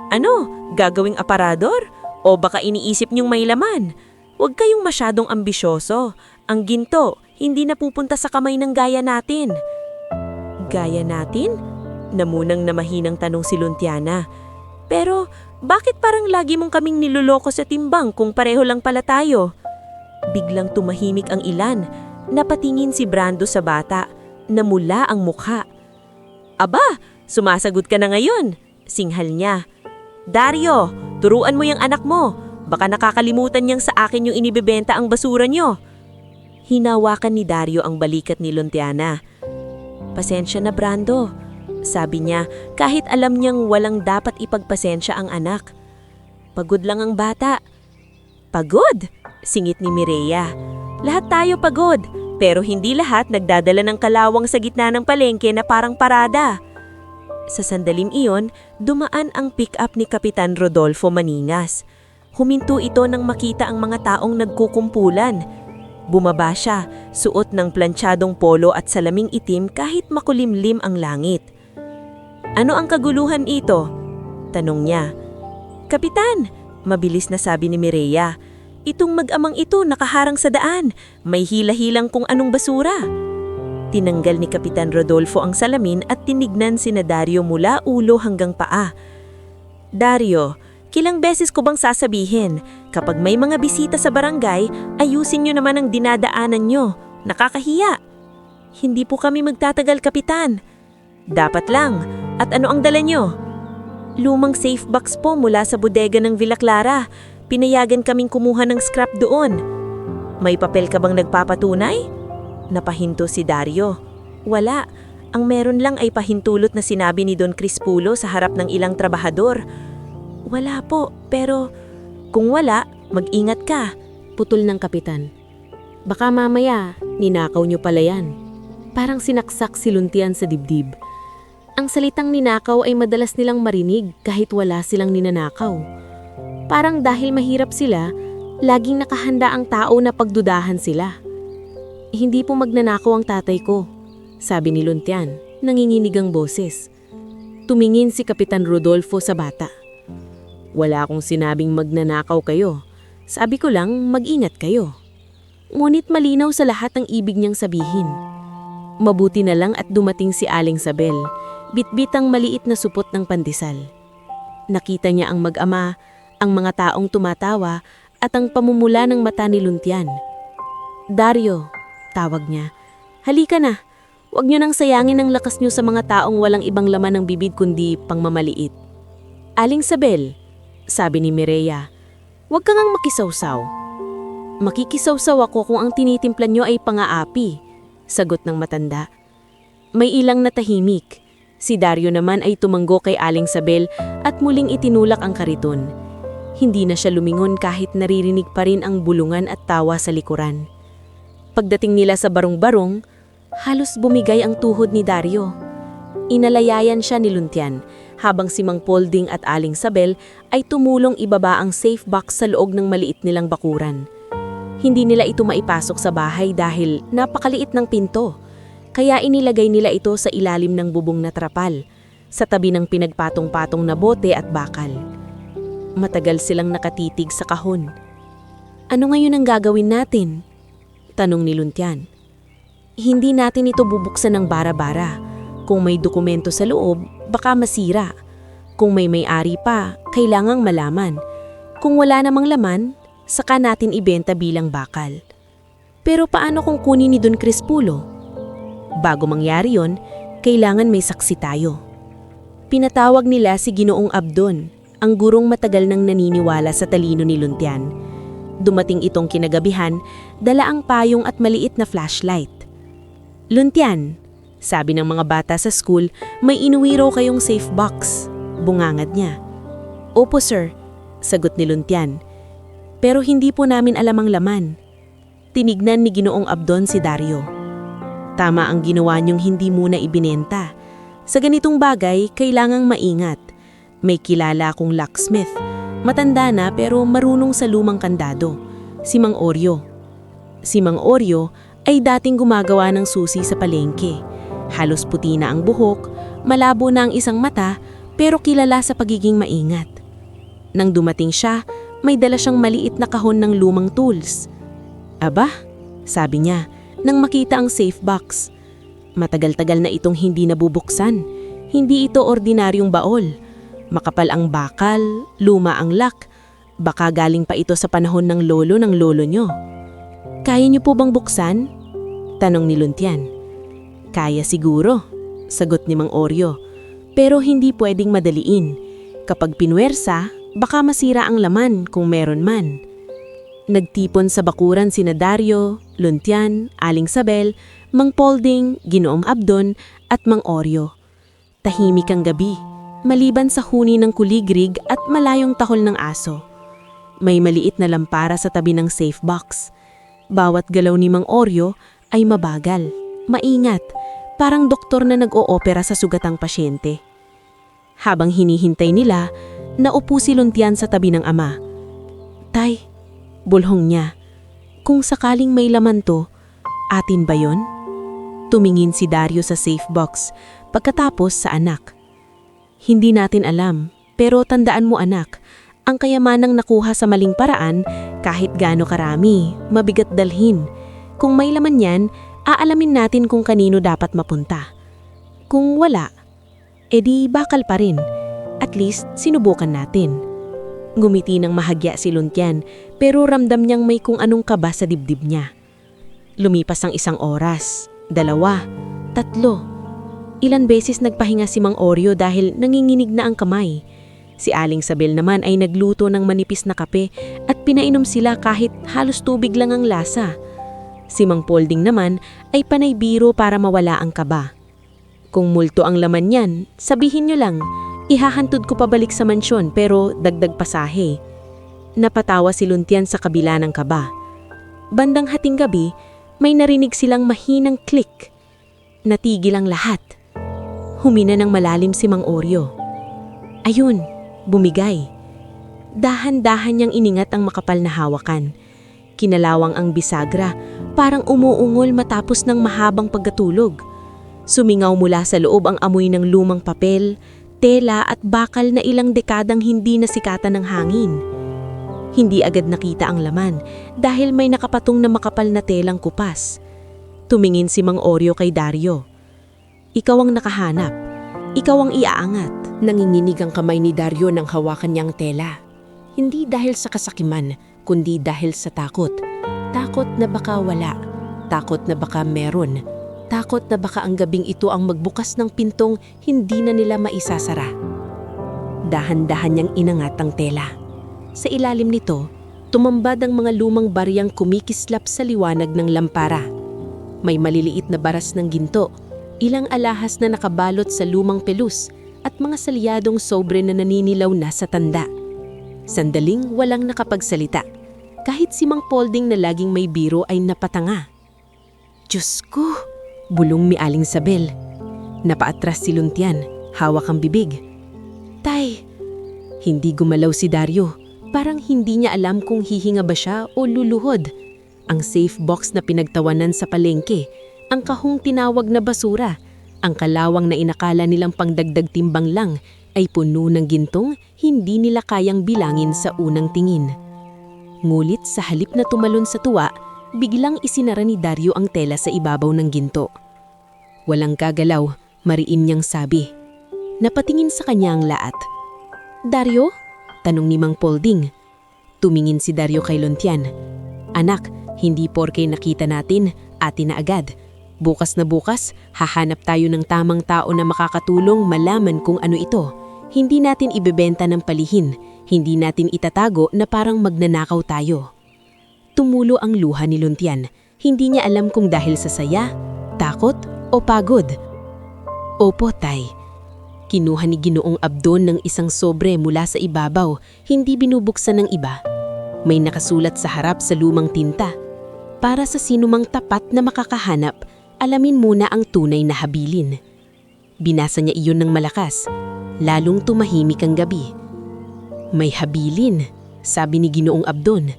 Ano, gagawing aparador? O baka iniisip nyong may laman? Huwag kayong masyadong ambisyoso. Ang ginto, hindi napupunta sa kamay ng gaya natin. Gaya natin? Namunang na mahinang tanong si Luntiana. Pero bakit parang lagi mong kaming niloloko sa timbang kung pareho lang pala tayo? Biglang tumahimik ang ilan. Napatingin si Brando sa bata. Namula ang mukha. Aba, sumasagot ka na ngayon. Singhal niya. Dario, turuan mo yung anak mo. Baka nakakalimutan niyang sa akin yung inibebenta ang basura niyo. Hinawakan ni Dario ang balikat ni Luntiana. Pasensya na Brando. Sabi niya kahit alam niyang walang dapat ipagpasensya ang anak. Pagod lang ang bata. Pagod? Singit ni Mireya. Lahat tayo pagod, pero hindi lahat nagdadala ng kalawang sa gitna ng palengke na parang parada. Sa sandaling iyon, dumaan ang pick-up ni Kapitan Rodolfo Maningas. Huminto ito nang makita ang mga taong nagkukumpulan. Bumaba siya, suot ng plantsadong polo at salaming itim kahit makulimlim ang langit. Ano ang kaguluhan ito? Tanong niya. Kapitan, mabilis na sabi ni Mireya. Itong mag-amang ito nakaharang sa daan. May hila-hilang kung anong basura. Tinanggal ni Kapitan Rodolfo ang salamin at tinignan sina Dario mula ulo hanggang paa. Dario, kilang beses ko bang sasabihin, kapag may mga bisita sa barangay, ayusin nyo naman ang dinadaanan nyo. Nakakahiya. Hindi po kami magtatagal, Kapitan. Dapat lang. At ano ang dala nyo? Lumang safe box po mula sa bodega ng Villa Clara. Pinayagan kaming kumuha ng scrap doon. May papel ka bang nagpapatunay? Napahinto si Dario. Wala. Ang meron lang ay pahintulot na sinabi ni Don Crispulo sa harap ng ilang trabahador. Wala po, pero kung wala, mag-ingat ka. Putol ng kapitan. Baka mamaya, ninakaw nyo pala yan. Parang sinaksak si Luntian sa dibdib. Ang salitang ninakaw ay madalas nilang marinig kahit wala silang ninanakaw. Parang dahil mahirap sila, laging nakahanda ang tao na pagdudahan sila. Hindi po magnanakaw ang tatay ko, sabi ni Luntian, nanginginig ang boses. Tumingin si Kapitan Rodolfo sa bata. Wala akong sinabing magnanakaw kayo. Sabi ko lang mag-ingat kayo. Ngunit malinaw sa lahat ang ibig niyang sabihin. Mabuti na lang at dumating si Aling Sabel, bitbit ang maliit na supot ng pandesal. Nakita niya ang mag-ama, ang mga taong tumatawa at ang pamumula ng mata ni Luntian. Dario, tawag niya. Halika na. Huwag niyo nang sayangin ang lakas niyo sa mga taong walang ibang laman ng bibig kundi pangmamaliit. Aling Sabel, sabi ni Mireya, huwag kang makisawsaw. Makikisawsaw ako kung ang tinitimplan niyo ay pang-aapi, sagot ng matanda. May ilang natahimik. Si Dario naman ay tumanggo kay Aling Sabel at muling itinulak ang kariton. Hindi na siya lumingon kahit naririnig pa rin ang bulungan at tawa sa likuran. Pagdating nila sa barong-barong, halos bumigay ang tuhod ni Dario. Inalayayan siya ni Luntian habang si Mang Polding at Aling Sabel ay tumulong ibaba ang safe box sa loob ng maliit nilang bakuran. Hindi nila ito maipasok sa bahay dahil napakaliit ng pinto, kaya inilagay nila ito sa ilalim ng bubong na trapal, sa tabi ng pinagpatong-patong na bote at bakal. Matagal silang nakatitig sa kahon. Ano ngayon ang gagawin natin? Tanong ni Luntian. Hindi natin ito bubuksan ng bara-bara. Kung may dokumento sa loob, baka masira. Kung may may-ari pa, kailangang malaman. Kung wala namang laman, saka natin ibenta bilang bakal. Pero paano kung kunin ni Don Crispulo? Bago mangyari yon, kailangan may saksi tayo. Pinatawag nila si Ginoong Abdon, ang gurong matagal nang naniniwala sa talino ni Luntian. Dumating itong kinagabihan, dala ang payong at maliit na flashlight. Luntian, sabi ng mga bata sa school, may inuwi raw kayong safe box. Bungangad niya. Opo sir, sagot ni Luntian. Pero hindi po namin alam ang laman. Tinignan ni Ginoong Abdon si Dario. Tama ang ginawa niyong hindi muna ibinenta. Sa ganitong bagay, kailangang maingat. May kilala akong locksmith. Matanda na pero marunong sa lumang kandado. Si Mang Oryo. Si Mang Oryo ay dating gumagawa ng susi sa palengke. Halos puti na ang buhok, malabo na ang isang mata, pero kilala sa pagiging maingat. Nang dumating siya, may dala siyang maliit na kahon ng lumang tools. Aba, sabi niya, nang makita ang safe box. Matagal-tagal na itong hindi nabubuksan. Hindi ito ordinaryong baol. Makapal ang bakal, luma ang lock. Baka galing pa ito sa panahon ng lolo nyo. Kaya niyo po bang buksan? Tanong ni Luntian. Kaya siguro, sagot ni Mang Oryo. Pero hindi pwedeng madaliin. Kapag pinwersa, baka masira ang laman kung meron man. Nagtipon sa bakuran sina Dario, Luntian, Aling Sabel, Mang Polding, Ginoong Abdon at Mang Oryo. Tahimik ang gabi, maliban sa huni ng kuligrig at malayong tahol ng aso. May maliit na lampara sa tabi ng safe box. Bawat galaw ni Mang Oryo ay mabagal, maingat, parang doktor na nag-oopera sa sugatang pasyente. Habang hinihintay nila, naupo si Luntian sa tabi ng ama. Tay, bulhong niya, kung sakaling may laman to, atin ba yon? Tumingin si Dario sa safe box, pagkatapos sa anak. Hindi natin alam, pero tandaan mo anak, ang kayamanang nakuha sa maling paraan, kahit gaano karami, mabigat dalhin. Kung may laman yan, aalamin natin kung kanino dapat mapunta. Kung wala, edi bakal pa rin. At least, sinubukan natin. Ngumiti ng mahagya si Luntian, pero ramdam niyang may kung anong kaba sa dibdib niya. Lumipas ang 1 oras, 2, 3. Ilan beses nagpahinga si Mang Oryo dahil nanginginig na ang kamay. Si Aling Sabel naman ay nagluto ng manipis na kape at pinainom sila kahit halos tubig lang ang lasa. Si Mang Polding naman ay panay biro para mawala ang kaba. Kung multo ang laman yan, sabihin nyo lang, ihahantod ko pabalik sa mansyon pero dagdag pasahe. Napatawa si Luntian sa kabila ng kaba. Bandang hating gabi, may narinig silang mahinang click. Natigil ang lahat. Humina ng malalim si Mang Oryo. Ayun, bumigay. Dahan-dahan niyang iningat ang makapal na hawakan. Kinalawang ang bisagra, parang umuungol matapos ng mahabang pagkatulog. Sumingaw mula sa loob ang amoy ng lumang papel, tela at bakal na ilang dekadang hindi nasikatan ng hangin. Hindi agad nakita ang laman dahil may nakapatong na makapal na telang kupas. Tumingin si Mang Oryo kay Dario. Ikaw ang nakahanap. Ikaw ang iaangat. Nanginginig ang kamay ni Dario nang hawakan niyang tela. Hindi dahil sa kasakiman, kundi dahil sa takot. Takot na baka wala. Takot na baka meron. Takot na baka ang gabing ito ang magbukas ng pintong hindi na nila maisasara. Dahan-dahan niyang inangat ang tela. Sa ilalim nito, tumambad ang mga lumang baryang kumikislap sa liwanag ng lampara. May maliliit na baras ng ginto, ilang alahas na nakabalot sa lumang pelus at mga salyadong sobre na naninilaw na sa tanda. Sandaling walang nakapagsalita. Kahit si Mang Polding na laging may biro ay napatanga. Diyos ko! Bulong mi Aling Sabel. Napaatras si Luntian, hawak ang bibig. Tay! Hindi gumalaw si Dario. Parang hindi niya alam kung hihinga ba siya o luluhod. Ang safe box na pinagtawanan sa palengke, ang kahong tinawag na basura, ang kalawang na inakala nilang pangdagdag timbang lang ay puno ng gintong hindi nila kayang bilangin sa unang tingin. Ngulit sa halip na tumalon sa tuwa, biglang isinara ni Dario ang tela sa ibabaw ng ginto. Walang kagalaw, mariin niyang sabi. Napatingin sa kanya ang laat. Dario? Tanong ni Mang Polding. Tumingin si Dario kay Luntian. Anak, hindi porke nakita natin, atin na agad. Bukas na bukas, hahanap tayo ng tamang tao na makakatulong malaman kung ano ito. Hindi natin ibebenta ng palihin. Hindi natin itatago na parang magnanakaw tayo. Tumulo ang luha ni Luntian. Hindi niya alam kung dahil sa saya, takot o pagod. Opo, Tay. Kinuha ni Ginoong Abdon ng isang sobre mula sa ibabaw, hindi binubuksan ng iba. May nakasulat sa harap sa lumang tinta. Para sa sinumang tapat na makakahanap, alamin muna ang tunay na habilin. Binasa niya iyon ng malakas, lalong tumahimik ang gabi. May habilin, sabi ni Ginoong Abdon.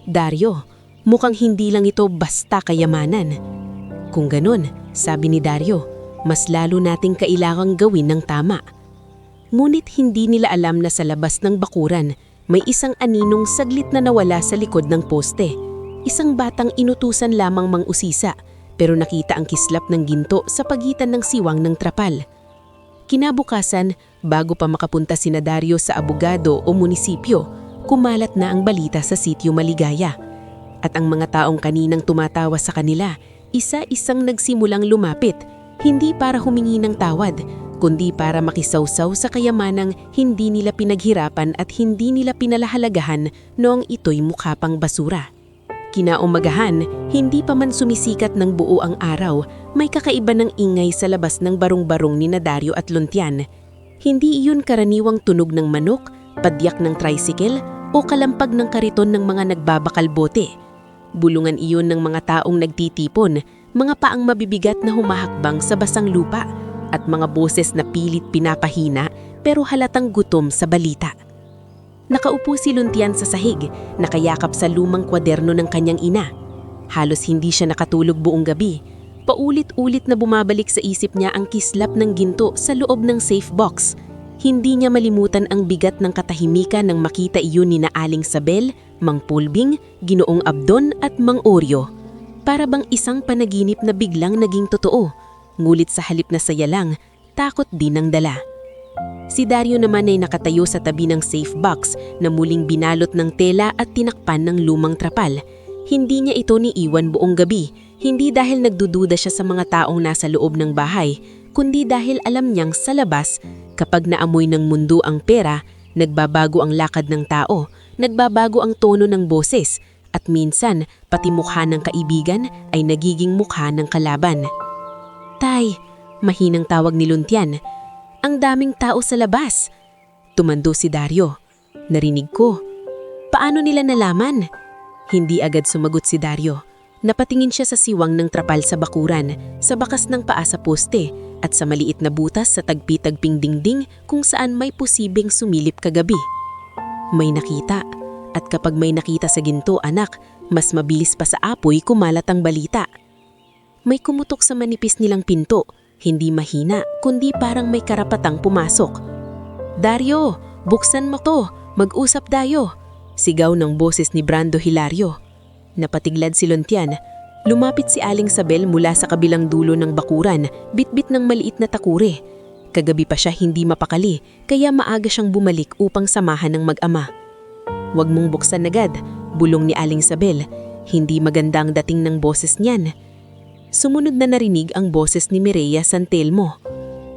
Dario, mukhang hindi lang ito basta kayamanan. Kung ganun, sabi ni Dario, mas lalo nating kailangang gawin ng tama. Ngunit hindi nila alam na sa labas ng bakuran, may isang aninong saglit na nawala sa likod ng poste. Isang batang inutusan lamang mang-usisa, pero nakita ang kislap ng ginto sa pagitan ng siwang ng trapal. Kinabukasan, bago pa makapunta sina Dario sa abogado o munisipyo, kumalat na ang balita sa sitio Maligaya. At ang mga taong kaninang tumatawa sa kanila, isa-isang nagsimulang lumapit, hindi para humingi ng tawad, kundi para makisawsaw sa kayamanang hindi nila pinaghirapan at hindi nila pinalahalagahan noong ito'y mukha pang basura. Kinaumagahan, hindi pa man sumisikat ng buo ang araw, may kakaiba ng ingay sa labas ng barong-barong ni Dario at Luntian. Hindi iyon karaniwang tunog ng manok, padyak ng tricycle o kalampag ng kariton ng mga nagbabakal bote. Bulungan iyon ng mga taong nagtitipon, mga paang mabibigat na humahakbang sa basang lupa at mga boses na pilit pinapahina pero halatang gutom sa balita. Nakaupo si Luntian sa sahig, nakayakap sa lumang kwaderno ng kanyang ina. Halos hindi siya nakatulog buong gabi. Paulit-ulit na bumabalik sa isip niya ang kislap ng ginto sa loob ng safe box. Hindi niya malimutan ang bigat ng katahimikan nang makita iyon ni Aling Sabel, Mang Pulbing, Ginoong Abdon at Mang Oryo. Para bang isang panaginip na biglang naging totoo, ngulit sa halip na saya lang, takot din ang dala. Si Dario naman ay nakatayo sa tabi ng safe box na muling binalot ng tela at tinakpan ng lumang trapal. Hindi niya ito niiwan buong gabi, hindi dahil nagdududa siya sa mga taong nasa loob ng bahay, kundi dahil alam niyang sa labas, kapag naamoy ng mundo ang pera, nagbabago ang lakad ng tao, nagbabago ang tono ng boses, at minsan pati mukha ng kaibigan ay nagiging mukha ng kalaban. Tay, Mahinang tawag ni Luntian. Ang daming tao sa labas. Tumando si Dario. Narinig ko. Paano nila nalaman? Hindi agad sumagot si Dario. Napatingin siya sa siwang ng trapal sa bakuran, sa bakas ng paa sa poste, at sa maliit na butas sa tagpi-tagping dingding kung saan may posibeng sumilip kagabi. May nakita. At kapag may nakita sa ginto, anak, mas mabilis pa sa apoy kumalat ang balita. May kumutok sa manipis nilang pinto, hindi mahina, kundi parang may karapatang pumasok. Dario, buksan mo to, mag-usap tayo. Sigaw ng boses ni Brando Hilario. Napatiglad si Luntian. Lumapit si Aling Sabel mula sa kabilang dulo ng bakuran, bitbit ng maliit na takure. Kagabi pa siya hindi mapakali, kaya maaga siyang bumalik upang samahan ng mag-ama. Huwag mong buksan agad, bulong ni Aling Sabel. Hindi maganda ang dating ng boses niyan. Sumunod na narinig ang boses ni Mireya Santelmo.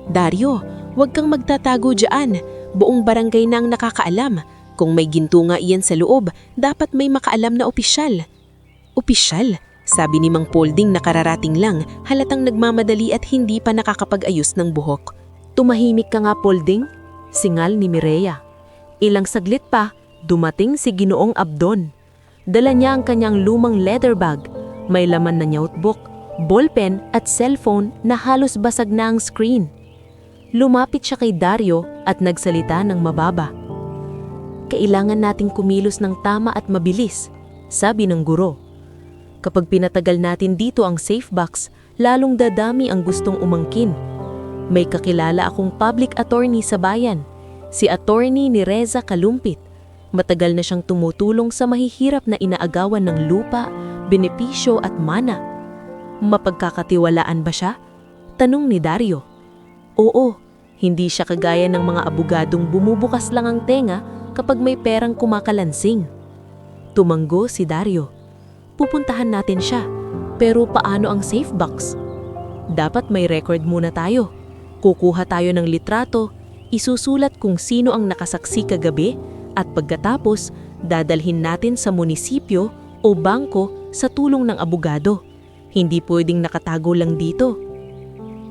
Dario, huwag kang magtatago dyan. Buong barangay na ang nakakaalam. Kung may ginto nga iyan sa loob, dapat may makaalam na opisyal. Opisyal? Sabi ni Mang Polding na kararating lang, halatang nagmamadali at hindi pa nakakapag-ayos ng buhok. Tumahimik ka nga, Polding, singal ni Mireya. Ilang saglit pa, dumating si Ginoong Abdon. Dala niya ang kanyang lumang leather bag. May laman na notebook, ballpen at cellphone na halos basag na ang screen. Lumapit siya kay Dario at nagsalita ng mababa. Kailangan nating kumilos ng tama at mabilis, sabi ng guro. Kapag pinatagal natin dito ang safe box, lalong dadami ang gustong umangkin. May kakilala akong public attorney sa bayan, si Attorney ni Reza Kalumpit. Matagal na siyang tumutulong sa mahihirap na inaagawan ng lupa, benepisyo at mana. Mapagkakatiwalaan ba siya? Tanong ni Dario. Oo, hindi siya kagaya ng mga abogadong bumubukas lang ang tenga kapag may perang kumakalansing. Tumanggo si Dario. Pupuntahan natin siya, pero paano ang safe box? Dapat may record muna tayo. Kukuha tayo ng litrato, isusulat kung sino ang nakasaksi kagabi, at pagkatapos, dadalhin natin sa munisipyo o bangko sa tulong ng abogado. Hindi pwedeng nakatago lang dito.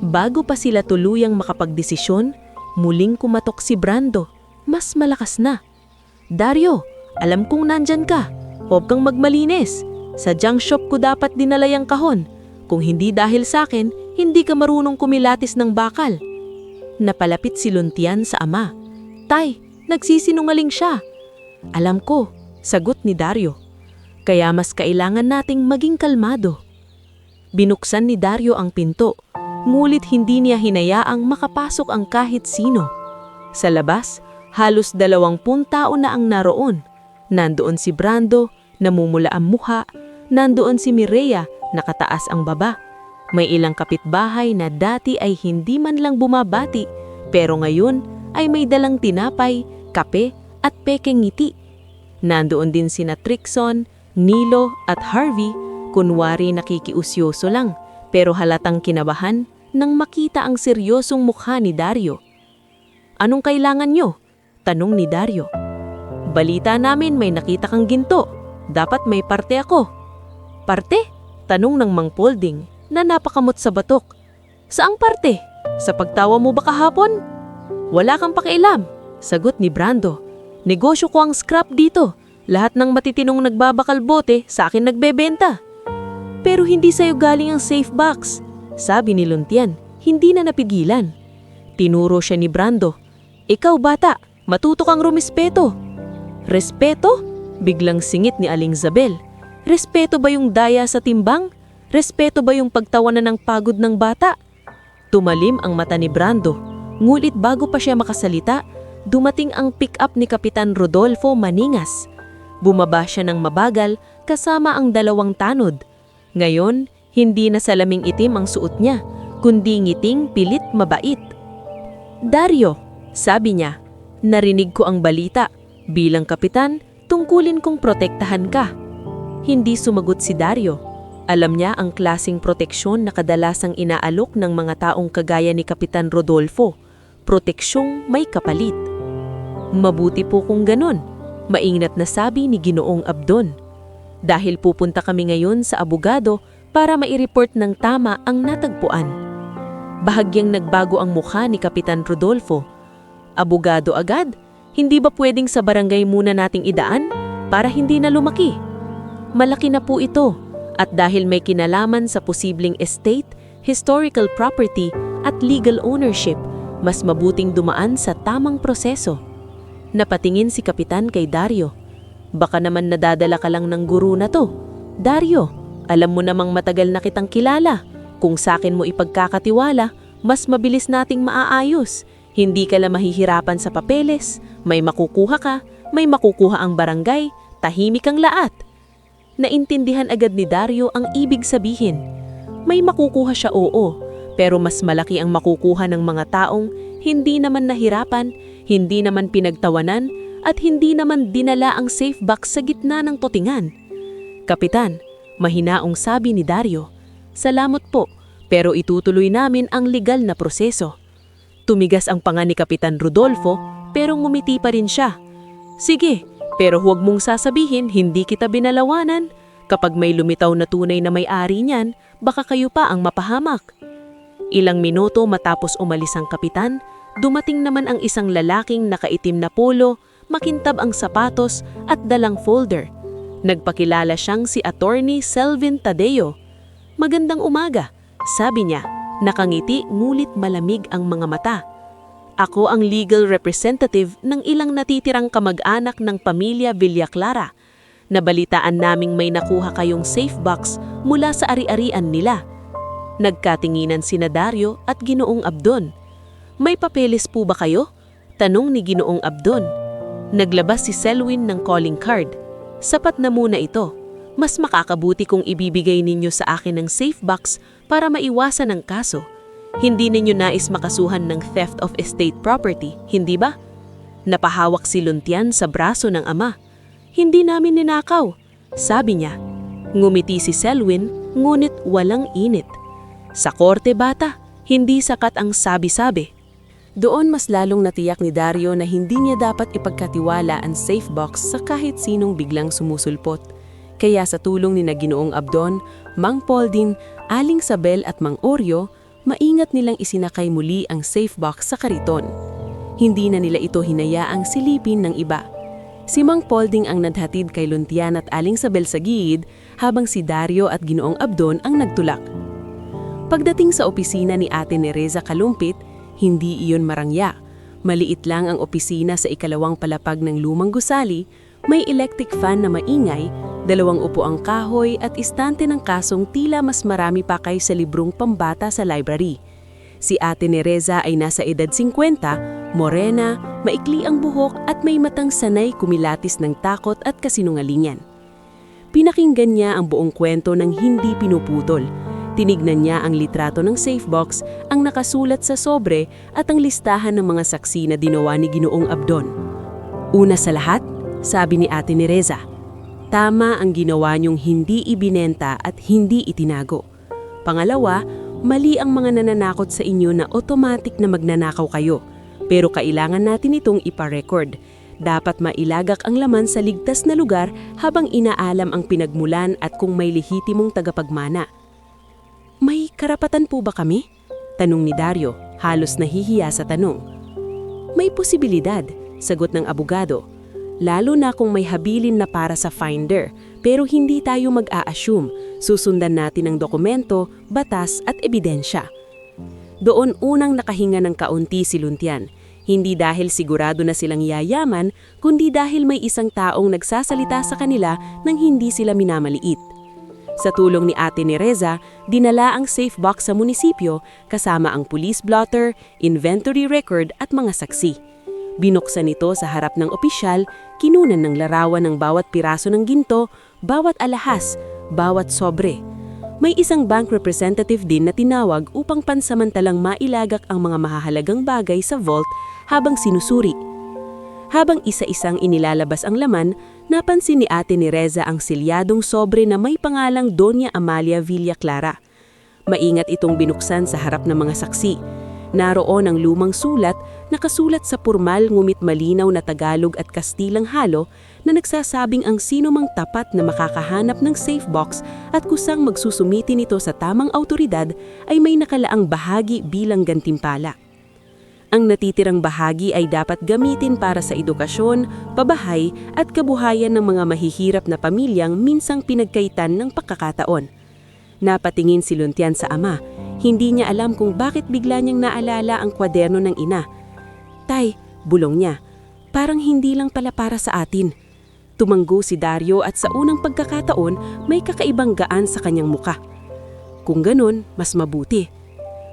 Bago pa sila tuluyang makapagdesisyon, muling kumatok si Brando. Mas malakas na. Dario, alam kong nandyan ka. Huwag kang magmalinis. Sa junk shop ko dapat dinala yung kahon. Kung hindi dahil sa akin, hindi ka marunong kumilatis ng bakal. Napalapit si Luntian sa ama. Tay, nagsisinungaling siya. Alam ko, sagot ni Dario. Kaya mas kailangan nating maging kalmado. Binuksan ni Dario ang pinto, ngulit hindi niya hinayaang makapasok ang kahit sino. Sa labas, halos 20 tao na ang naroon. Nandoon si Brando, namumula ang muha, nandoon si Mireya, nakataas ang baba. May ilang kapitbahay na dati ay hindi man lang bumabati, pero ngayon ay may dalang tinapay, kape at pekeng ngiti. Nandoon din sina Trixon, Nilo at Harvey, kunwari nakikiusyoso lang, pero halatang kinabahan nang makita ang seryosong mukha ni Dario. Anong kailangan nyo? Tanong ni Dario. Balita namin may nakita kang ginto. Dapat may parte ako. Parte? Tanong ng Mang Polding na napakamot sa batok. Saang parte? Sa pagtawa mo ba kahapon? Wala kang pakialam, sagot ni Brando. Negosyo ko ang scrap dito. Lahat ng matitinong nagbabakal bote sa akin nagbebenta. Pero hindi sa'yo galing ang safe box, sabi ni Luntian, hindi na napigilan. Tinuro siya ni Brando. Ikaw bata, matuto kang rumispeto. Respeto? Biglang singit ni Aling Zabel. Respeto ba yung daya sa timbang? Respeto ba yung pagtawanan ng pagod ng bata? Tumalim ang mata ni Brando. Ngulit bago pa siya makasalita, dumating ang pick-up ni Kapitan Rodolfo Maningas. Bumaba siya ng mabagal kasama ang 2 tanod. Ngayon, hindi na salaming itim ang suot niya, kundi ngiting pilit mabait. Dario, sabi niya, narinig ko ang balita. Bilang kapitan, tungkulin kong protektahan ka. Hindi sumagot si Dario. Alam niya ang klasing proteksyon na kadalasang inaalok ng mga taong kagaya ni Kapitan Rodolfo. Proteksyong may kapalit. Mabuti po kung ganon, maingat na sabi ni Ginoong Abdon. Dahil pupunta kami ngayon sa abogado para mai-report ng tama ang natagpuan. Bahagyang nagbago ang mukha ni Kapitan Rodolfo. Abogado agad? Hindi ba pwedeng sa barangay muna nating idaan para hindi na lumaki? Malaki na po ito at dahil may kinalaman sa posibleng estate, historical property at legal ownership, mas mabuting dumaan sa tamang proseso. Napatingin si Kapitan kay Dario. Baka naman nadadala ka lang ng guru na to. Dario, alam mo namang matagal na kitang kilala. Kung sa akin mo ipagkakatiwala, mas mabilis nating maaayos. Hindi ka lang mahihirapan sa papeles, may makukuha ka, may makukuha ang barangay, tahimik ang lahat. Naintindihan agad ni Dario ang ibig sabihin. May makukuha siya, oo, pero mas malaki ang makukuha ng mga taong hindi naman nahirapan, hindi naman pinagtawanan, at hindi naman dinala ang safe box sa gitna ng totingan. Kapitan, mahinaong sabi ni Dario, salamat po, pero itutuloy namin ang legal na proseso. Tumigas ang panga ni Kapitan Rodolfo, pero ngumiti pa rin siya. Sige, pero huwag mong sasabihin hindi kita binalawanan. Kapag may lumitaw na tunay na may-ari niyan, baka kayo pa ang mapahamak. Ilang minuto matapos umalis ang kapitan, dumating naman ang isang lalaking nakaitim na polo, makintab ang sapatos at dalang folder. Nagpakilala siyang si Attorney Selvin Tadeo. Magandang umaga, sabi niya, nakangiti ngulit malamig ang mga mata. Ako ang legal representative ng ilang natitirang kamag-anak ng pamilya Villaclara. Nabalitaan naming may nakuha kayong safe box mula sa ari-arian nila. Nagkatinginan sina Dario at Ginoong Abdon. May papeles po ba kayo? Tanong ni Ginoong Abdon. Naglabas si Selwyn ng calling card. Sapat na muna ito. Mas makakabuti kung ibibigay ninyo sa akin ng safe box para maiwasan ang kaso. Hindi ninyo nais makasuhan ng theft of estate property, hindi ba? Napahawak si Luntian sa braso ng ama. Hindi namin ninakaw, sabi niya. Ngumiti si Selwyn, ngunit walang init. Sa korte bata, hindi sakat ang sabi-sabi. Doon mas lalong natiyak ni Dario na hindi niya dapat ipagkatiwala ang safe box sa kahit sinong biglang sumusulpot. Kaya sa tulong ni Ginoong Abdon, Mang Polding, Aling Sabel at Mang Oryo, maingat nilang isinakay muli ang safe box sa kariton. Hindi na nila ito hinayaang silipin ng iba. Si Mang Polding ang nadhatid kay Luntian at Aling Sabel sa gilid, habang si Dario at Ginoong Abdon ang nagtulak. Pagdating sa opisina ni Ate Nereza Kalumpit, hindi iyon marangya. Maliit lang ang opisina sa ikalawang palapag ng lumang gusali, may electric fan na maingay, 2 upuang kahoy at istante ng kasong tila mas marami pa kay sa librong pambata sa library. Si Ate Nereza ay nasa edad 50, morena, maikli ang buhok at may matang sanay kumilatis ng takot at kasinungalingan. Pinakinggan niya ang buong kwento ng hindi pinuputol. Tinignan niya ang litrato ng safe box, ang nakasulat sa sobre at ang listahan ng mga saksi na dinawa ni Ginoong Abdon. Una sa lahat, sabi ni Ate Nereza, tama ang ginawa niyong hindi ibinenta at hindi itinago. Pangalawa, mali ang mga nananakot sa inyo na automatic na magnanakaw kayo. Pero kailangan natin itong iparecord. Dapat mailagak ang laman sa ligtas na lugar habang inaalam ang pinagmulan at kung may lehitimong tagapagmana. May karapatan po ba kami? Tanong ni Dario, halos nahihiya sa tanong. May posibilidad, sagot ng abogado. Lalo na kung may habilin na para sa finder, pero hindi tayo mag-a-assume. Susundan natin ang dokumento, batas at ebidensya. Doon unang nakahinga ng kaunti si Luntian. Hindi dahil sigurado na silang yayaman, kundi dahil may isang taong nagsasalita sa kanila nang hindi sila minamaliit. Sa tulong ni Ate Nereza, dinala ang safe box sa munisipyo kasama ang police blotter, inventory record at mga saksi. Binuksan ito sa harap ng opisyal, kinunan ng larawan ng bawat piraso ng ginto, bawat alahas, bawat sobre. May isang bank representative din na tinawag upang pansamantalang mailagak ang mga mahahalagang bagay sa vault habang sinusuri. Habang isa-isang inilalabas ang laman, napansin ni Ate Nereza ang selyadong sobre na may pangalang Doña Amalia Villaclara. Maingat itong binuksan sa harap ng mga saksi. Naroon ang lumang sulat, nakasulat sa pormal ngumit malinaw na Tagalog at Kastilang halo na nagsasabing ang sino mang tapat na makakahanap ng safe box at kusang magsusumiti nito sa tamang autoridad ay may nakalaang bahagi bilang gantimpala. Ang natitirang bahagi ay dapat gamitin para sa edukasyon, pabahay at kabuhayan ng mga mahihirap na pamilyang minsang pinagkaitan ng pagkakataon. Napatingin si Luntian sa ama. Hindi niya alam kung bakit bigla niyang naalala ang kwaderno ng ina. "Tay," bulong niya, "parang hindi lang pala para sa atin." Tumanggo si Dario at sa unang pagkakataon may kakaibang gaan sa kanyang muka. Kung ganun, mas mabuti.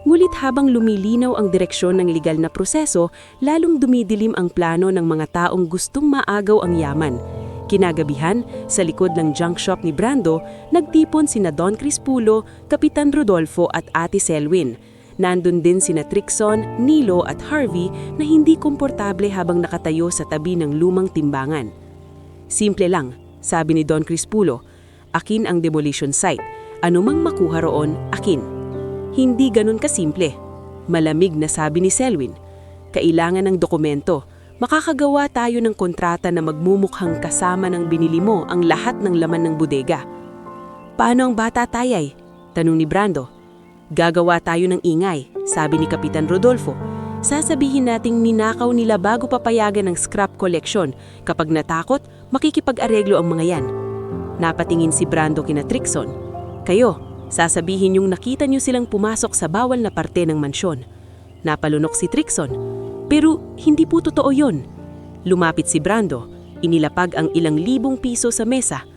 Ngulit habang lumilinaw ang direksyon ng legal na proseso, lalong dumidilim ang plano ng mga taong gustong maagaw ang yaman. Kinagabihan, sa likod ng junk shop ni Brando, nagtipon sina Don Crispulo, Kapitan Rodolfo at Ate Selwyn. Nandun din sina Trixon, Nilo at Harvey na hindi komportable habang nakatayo sa tabi ng lumang timbangan. "Simple lang," sabi ni Don Crispulo. "Akin ang demolition site. Anumang makuha roon, akin." "Hindi ganun kasimple," malamig na sabi ni Selwyn. "Kailangan ng dokumento. Makakagawa tayo ng kontrata na magmumukhang kasama ng binili mo ang lahat ng laman ng bodega." "Paano ang bata, Tayay?" tanong ni Brando. "Gagawa tayo ng ingay," sabi ni Kapitan Rodolfo. "Sasabihin nating ninakaw nila bago papayagan ng scrap collection. Kapag natakot, makikipag-areglo ang mga yan." Napatingin si Brando kina Trixon. "Kayo, sasabihin yung nakita niyo silang pumasok sa bawal na parte ng mansyon." Napalunok si Trixon. "Pero hindi po totoo yon." Lumapit si Brando, inilapag ang ilang libong piso sa mesa.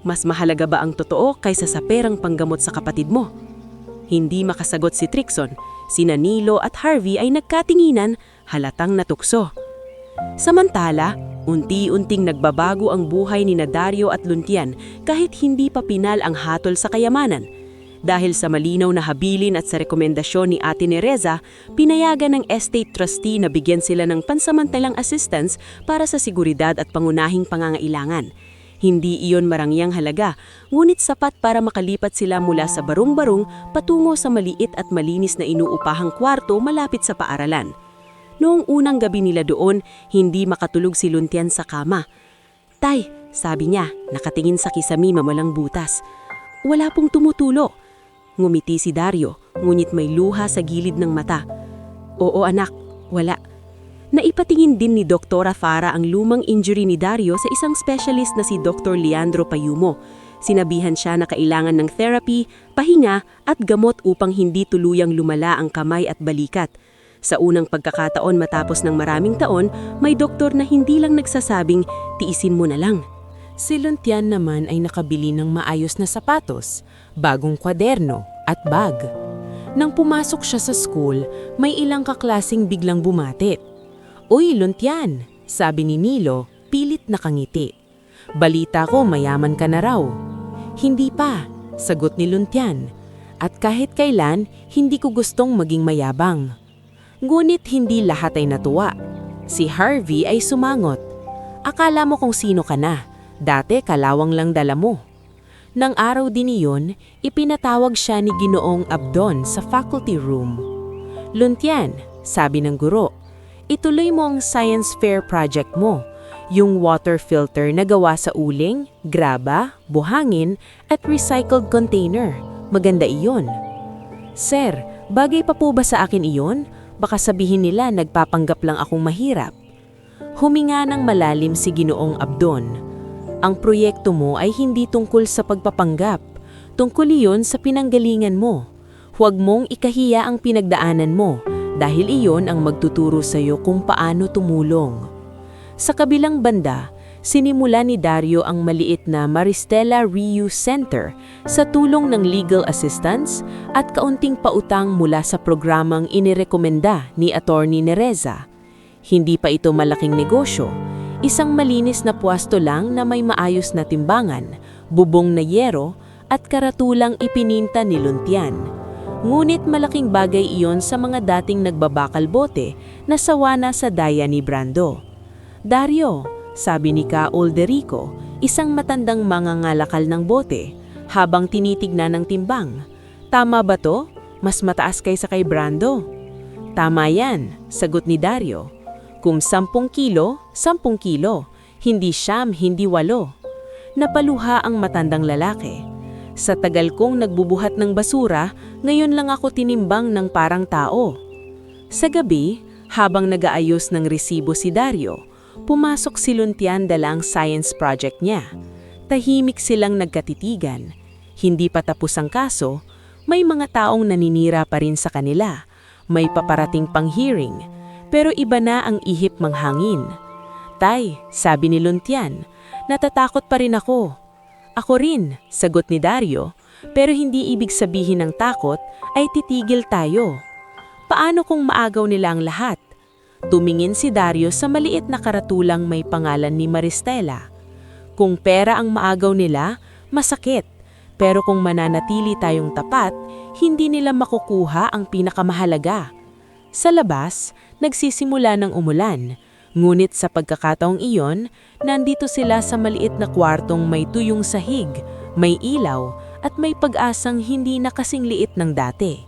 "Mas mahalaga ba ang totoo kaysa sa perang panggamot sa kapatid mo?" Hindi makasagot si Trixon. Sina Nilo at Harvey ay nagkatinginan, halatang natukso. Samantala, unti-unting nagbabago ang buhay ni Dario at Luntian kahit hindi pa pinal ang hatol sa kayamanan. Dahil sa malinaw na habilin at sa rekomendasyon ni Ate Nereza, pinayagan ng estate trustee na bigyan sila ng pansamantalang assistance para sa seguridad at pangunahing pangangailangan. Hindi iyon marangyang halaga, ngunit sapat para makalipat sila mula sa barong-barong patungo sa maliit at malinis na inuupahang kwarto malapit sa paaralan. Noong unang gabi nila doon, hindi makatulog si Luntian sa kama. "Tay," sabi niya, nakatingin sa kisami mamalang butas. "Wala pong tumutulo." Ngumiti si Dario, ngunit may luha sa gilid ng mata. "Oo anak, wala." Naipatingin din ni Doktora Farah ang lumang injury ni Dario sa isang specialist na si Dr. Leandro Payumo. Sinabihan siya na kailangan ng therapy, pahinga at gamot upang hindi tuluyang lumala ang kamay at balikat. Sa unang pagkakataon matapos ng maraming taon, may doktor na hindi lang nagsasabing, "Tiisin mo na lang." Si Luntian naman ay nakabili ng maayos na sapatos, bagong kwaderno at bag. Nang pumasok siya sa school, may ilang kaklasing biglang bumati. "Uy, Luntian," sabi ni Nilo, pilit nakangiti. "Balita ko mayaman ka na raw." "Hindi pa," sagot ni Luntian. "At kahit kailan, hindi ko gustong maging mayabang." Ngunit hindi lahat ay natuwa. Si Harvey ay sumangot. "Akala mo kung sino ka na. Dati kalawang lang dala mo." Nang araw din iyon, ipinatawag siya ni Ginoong Abdon sa faculty room. "Luntian," sabi ng guro, "ituloy mo ang science fair project mo, yung water filter na gawa sa uling, graba, buhangin at recycled container. Maganda iyon." "Sir, bagay pa po ba sa akin iyon? Baka sabihin nila nagpapanggap lang akong mahirap." Huminga ng malalim si Ginoong Abdon. "Ang proyekto mo ay hindi tungkol sa pagpapanggap. Tungkol iyon sa pinanggalingan mo. Huwag mong ikahiya ang pinagdaanan mo dahil iyon ang magtuturo sa iyo kung paano tumulong." Sa kabilang banda, sinimula ni Dario ang maliit na Maristela Reuse Center sa tulong ng legal assistance at kaunting pautang mula sa programang inirekomenda ni Attorney Nereza. Hindi pa ito malaking negosyo. Isang malinis na pwesto lang na may maayos na timbangan, bubong na yero at karatulang ipininta ni Luntian. Ngunit malaking bagay iyon sa mga dating nagbabakal bote na sawa na sa daya ni Brando. "Dario," sabi ni Ka Olderico, isang matandang mangangalakal ng bote, habang tinitignan ng timbang. "Tama ba to? Mas mataas kaysa kay Brando?" Tama yan, sagot ni Dario. Kung 10 kilo, 10 kilo. Hindi 9, hindi 8. Napaluha ang matandang lalaki. Sa tagal kong nagbubuhat ng basura, ngayon lang ako tinimbang ng parang tao. Sa gabi, habang nag-aayos ng resibo si Dario, pumasok si Luntian dala ang science project niya. Tahimik silang nagkatitigan. Hindi pa tapos ang kaso, may mga taong naninira pa rin sa kanila. May paparating pang hearing, pero iba na ang ihip manghangin. Tay, sabi ni Luntian, natatakot pa rin ako. Ako rin, sagot ni Dario, pero hindi ibig sabihin ng takot ay titigil tayo. Paano kung maagaw nila ang lahat? Tumingin si Dario sa maliit na karatulang may pangalan ni Maristela. Kung pera ang maagaw nila, masakit. Pero kung mananatili tayong tapat, hindi nila makukuha ang pinakamahalaga. Sa labas, nagsisimula ng umulan. Ngunit sa pagkakataong iyon, nandito sila sa maliit na kwartong may tuyong sahig, may ilaw, at may pag-asang hindi na kasing liit ng dati.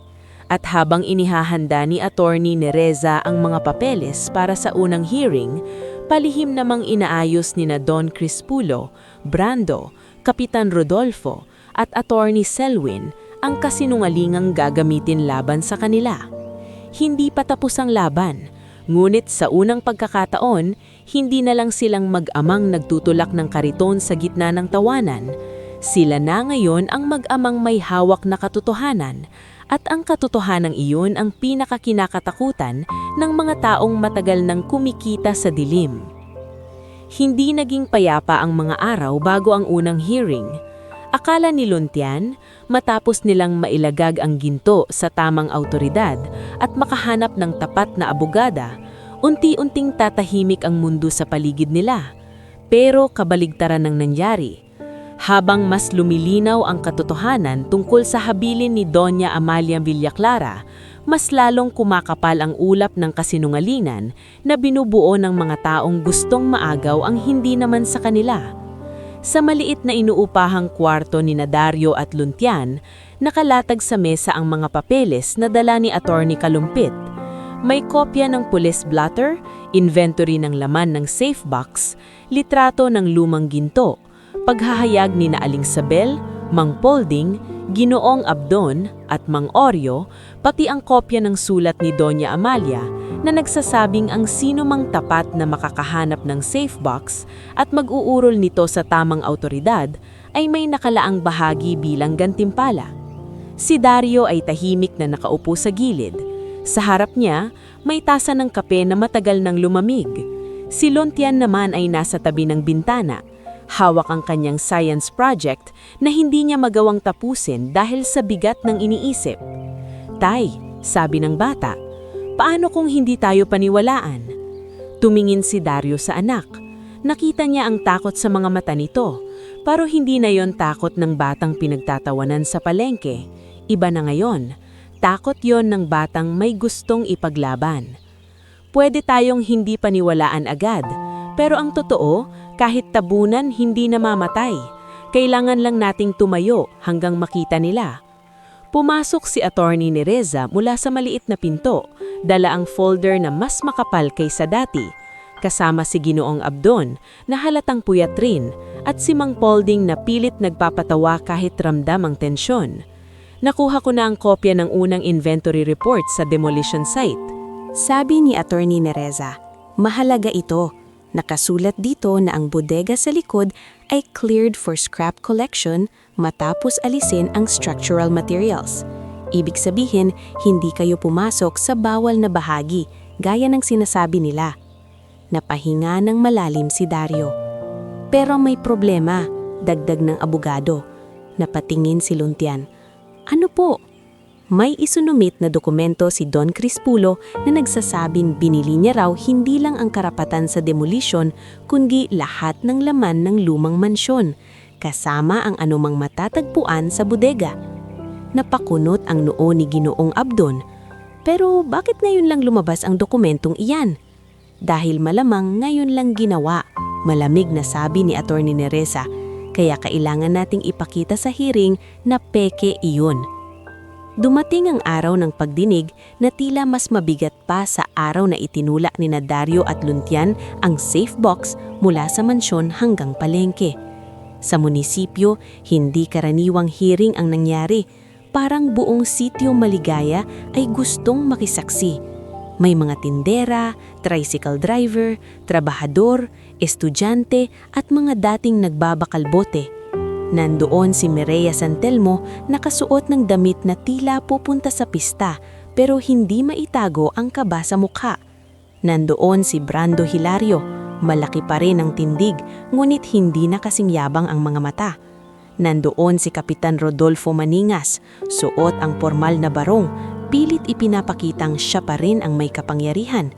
At habang inihahanda ni Attorney Nereza ang mga papeles para sa unang hearing, palihim namang inaayos ni na Don Crispulo, Brando, Kapitan Rodolfo, at Attorney Selwyn ang kasinungalingang gagamitin laban sa kanila. Hindi pa tapos ang laban. Ngunit sa unang pagkakataon, hindi na lang silang mag-amang nagtutulak ng kariton sa gitna ng tawanan. Sila na ngayon ang mag-amang may hawak na katotohanan, at ang katotohanan iyon ang pinakakinakatakutan ng mga taong matagal nang kumikita sa dilim. Hindi naging payapa ang mga araw bago ang unang hearing. Akala ni Luntian, matapos nilang mailagag ang ginto sa tamang autoridad at makahanap ng tapat na abogada, unti-unting tatahimik ang mundo sa paligid nila. Pero kabaligtaran ng nangyari. Habang mas lumilinaw ang katotohanan tungkol sa habilin ni Doña Amalia Villaclara, mas lalong kumakapal ang ulap ng kasinungalingan na binubuo ng mga taong gustong maagaw ang hindi naman sa kanila. Sa maliit na inuupahang kwarto ni Dario at Luntian, nakalatag sa mesa ang mga papeles na dala ni Attorney Kalumpit. May kopya ng police blotter, inventory ng laman ng safe box, litrato ng lumang ginto, paghahayag ni Aling Sabel, Mang Polding, Ginoong Abdon at Mang Oreo, pati ang kopya ng sulat ni Doña Amalia na nagsasabing ang sino mang tapat na makakahanap ng safe box at mag-uurol nito sa tamang autoridad ay may nakalaang bahagi bilang gantimpala. Si Dario ay tahimik na nakaupo sa gilid. Sa harap niya, may tasa ng kape na matagal nang lumamig. Si Luntian naman ay nasa tabi ng bintana. Hawak ang kanyang science project na hindi niya magawang tapusin dahil sa bigat ng iniisip. Tay, sabi ng bata, paano kung hindi tayo paniwalaan? Tumingin si Dario sa anak. Nakita niya ang takot sa mga mata nito, pero hindi na yon takot ng batang pinagtatawanan sa palengke. Iba na ngayon, takot yon ng batang may gustong ipaglaban. Pwede tayong hindi paniwalaan agad, pero ang totoo, kahit tabunan hindi namamatay. Kailangan lang nating tumayo hanggang makita nila. Pumasok si Attorney Nereza mula sa maliit na pinto, dala ang folder na mas makapal kaysa dati. Kasama si Ginoong Abdon na halatang puyat rin at si Mang Polding na pilit nagpapatawa kahit ramdam ang tensyon. Nakuha ko na ang kopya ng unang inventory report sa demolition site. Sabi ni Attorney Nereza, mahalaga ito. Nakasulat dito na ang bodega sa likod ay cleared for scrap collection matapos alisin ang structural materials. Ibig sabihin, hindi kayo pumasok sa bawal na bahagi, gaya ng sinasabi nila. Napahinga ng malalim si Dario. Pero may problema, dagdag ng abogado. Napatingin si Luntian. Ano po? May isunumit na dokumento si Don Crispulo na nagsasabing binili niya raw hindi lang ang karapatan sa demolition kundi lahat ng laman ng lumang mansyon, kasama ang anumang matatagpuan sa bodega. Napakunot ang noo ni Ginoong Abdon. Pero bakit ngayon lang lumabas ang dokumentong iyan? Dahil malamang ngayon lang ginawa, malamig na sabi ni Attorney Nereza, kaya kailangan nating ipakita sa hearing na peke iyon. Dumating ang araw ng pagdinig na tila mas mabigat pa sa araw na itinula ni na Dario at Luntian ang safe box mula sa mansyon hanggang palengke. Sa munisipyo, hindi karaniwang hearing ang nangyari. Parang buong sitio Maligaya ay gustong makisaksi. May mga tindera, tricycle driver, trabahador, estudyante at mga dating nagbabakalbote. Nandoon si Mireya Santelmo nakasuot ng damit na tila pupunta sa pista pero hindi maitago ang kaba sa mukha. Nandoon si Brando Hilario, malaki pa rin ang tindig ngunit hindi na kasing yabang ang mga mata. Nandoon si Kapitan Rodolfo Maningas, suot ang formal na barong, pilit ipinapakitang siya pa rin ang may kapangyarihan.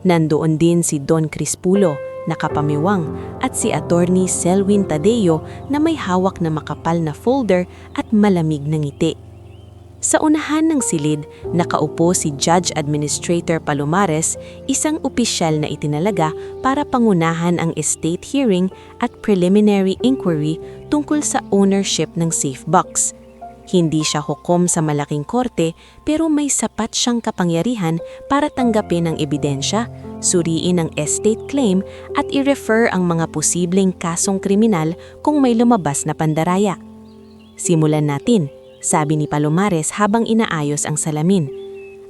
Nandoon din si Don Crispulo, nakapamiwang, at si Attorney Selwyn Tadeo na may hawak na makapal na folder at malamig na ngiti. Sa unahan ng silid, nakaupo si Judge Administrator Palomares, isang opisyal na itinalaga para pangunahan ang estate hearing at preliminary inquiry tungkol sa ownership ng safe box. Hindi siya hukom sa malaking korte pero may sapat siyang kapangyarihan para tanggapin ang ebidensya, suriin ang estate claim at i-refer ang mga posibleng kasong kriminal kung may lumabas na pandaraya. Simulan natin, sabi ni Palomares habang inaayos ang salamin.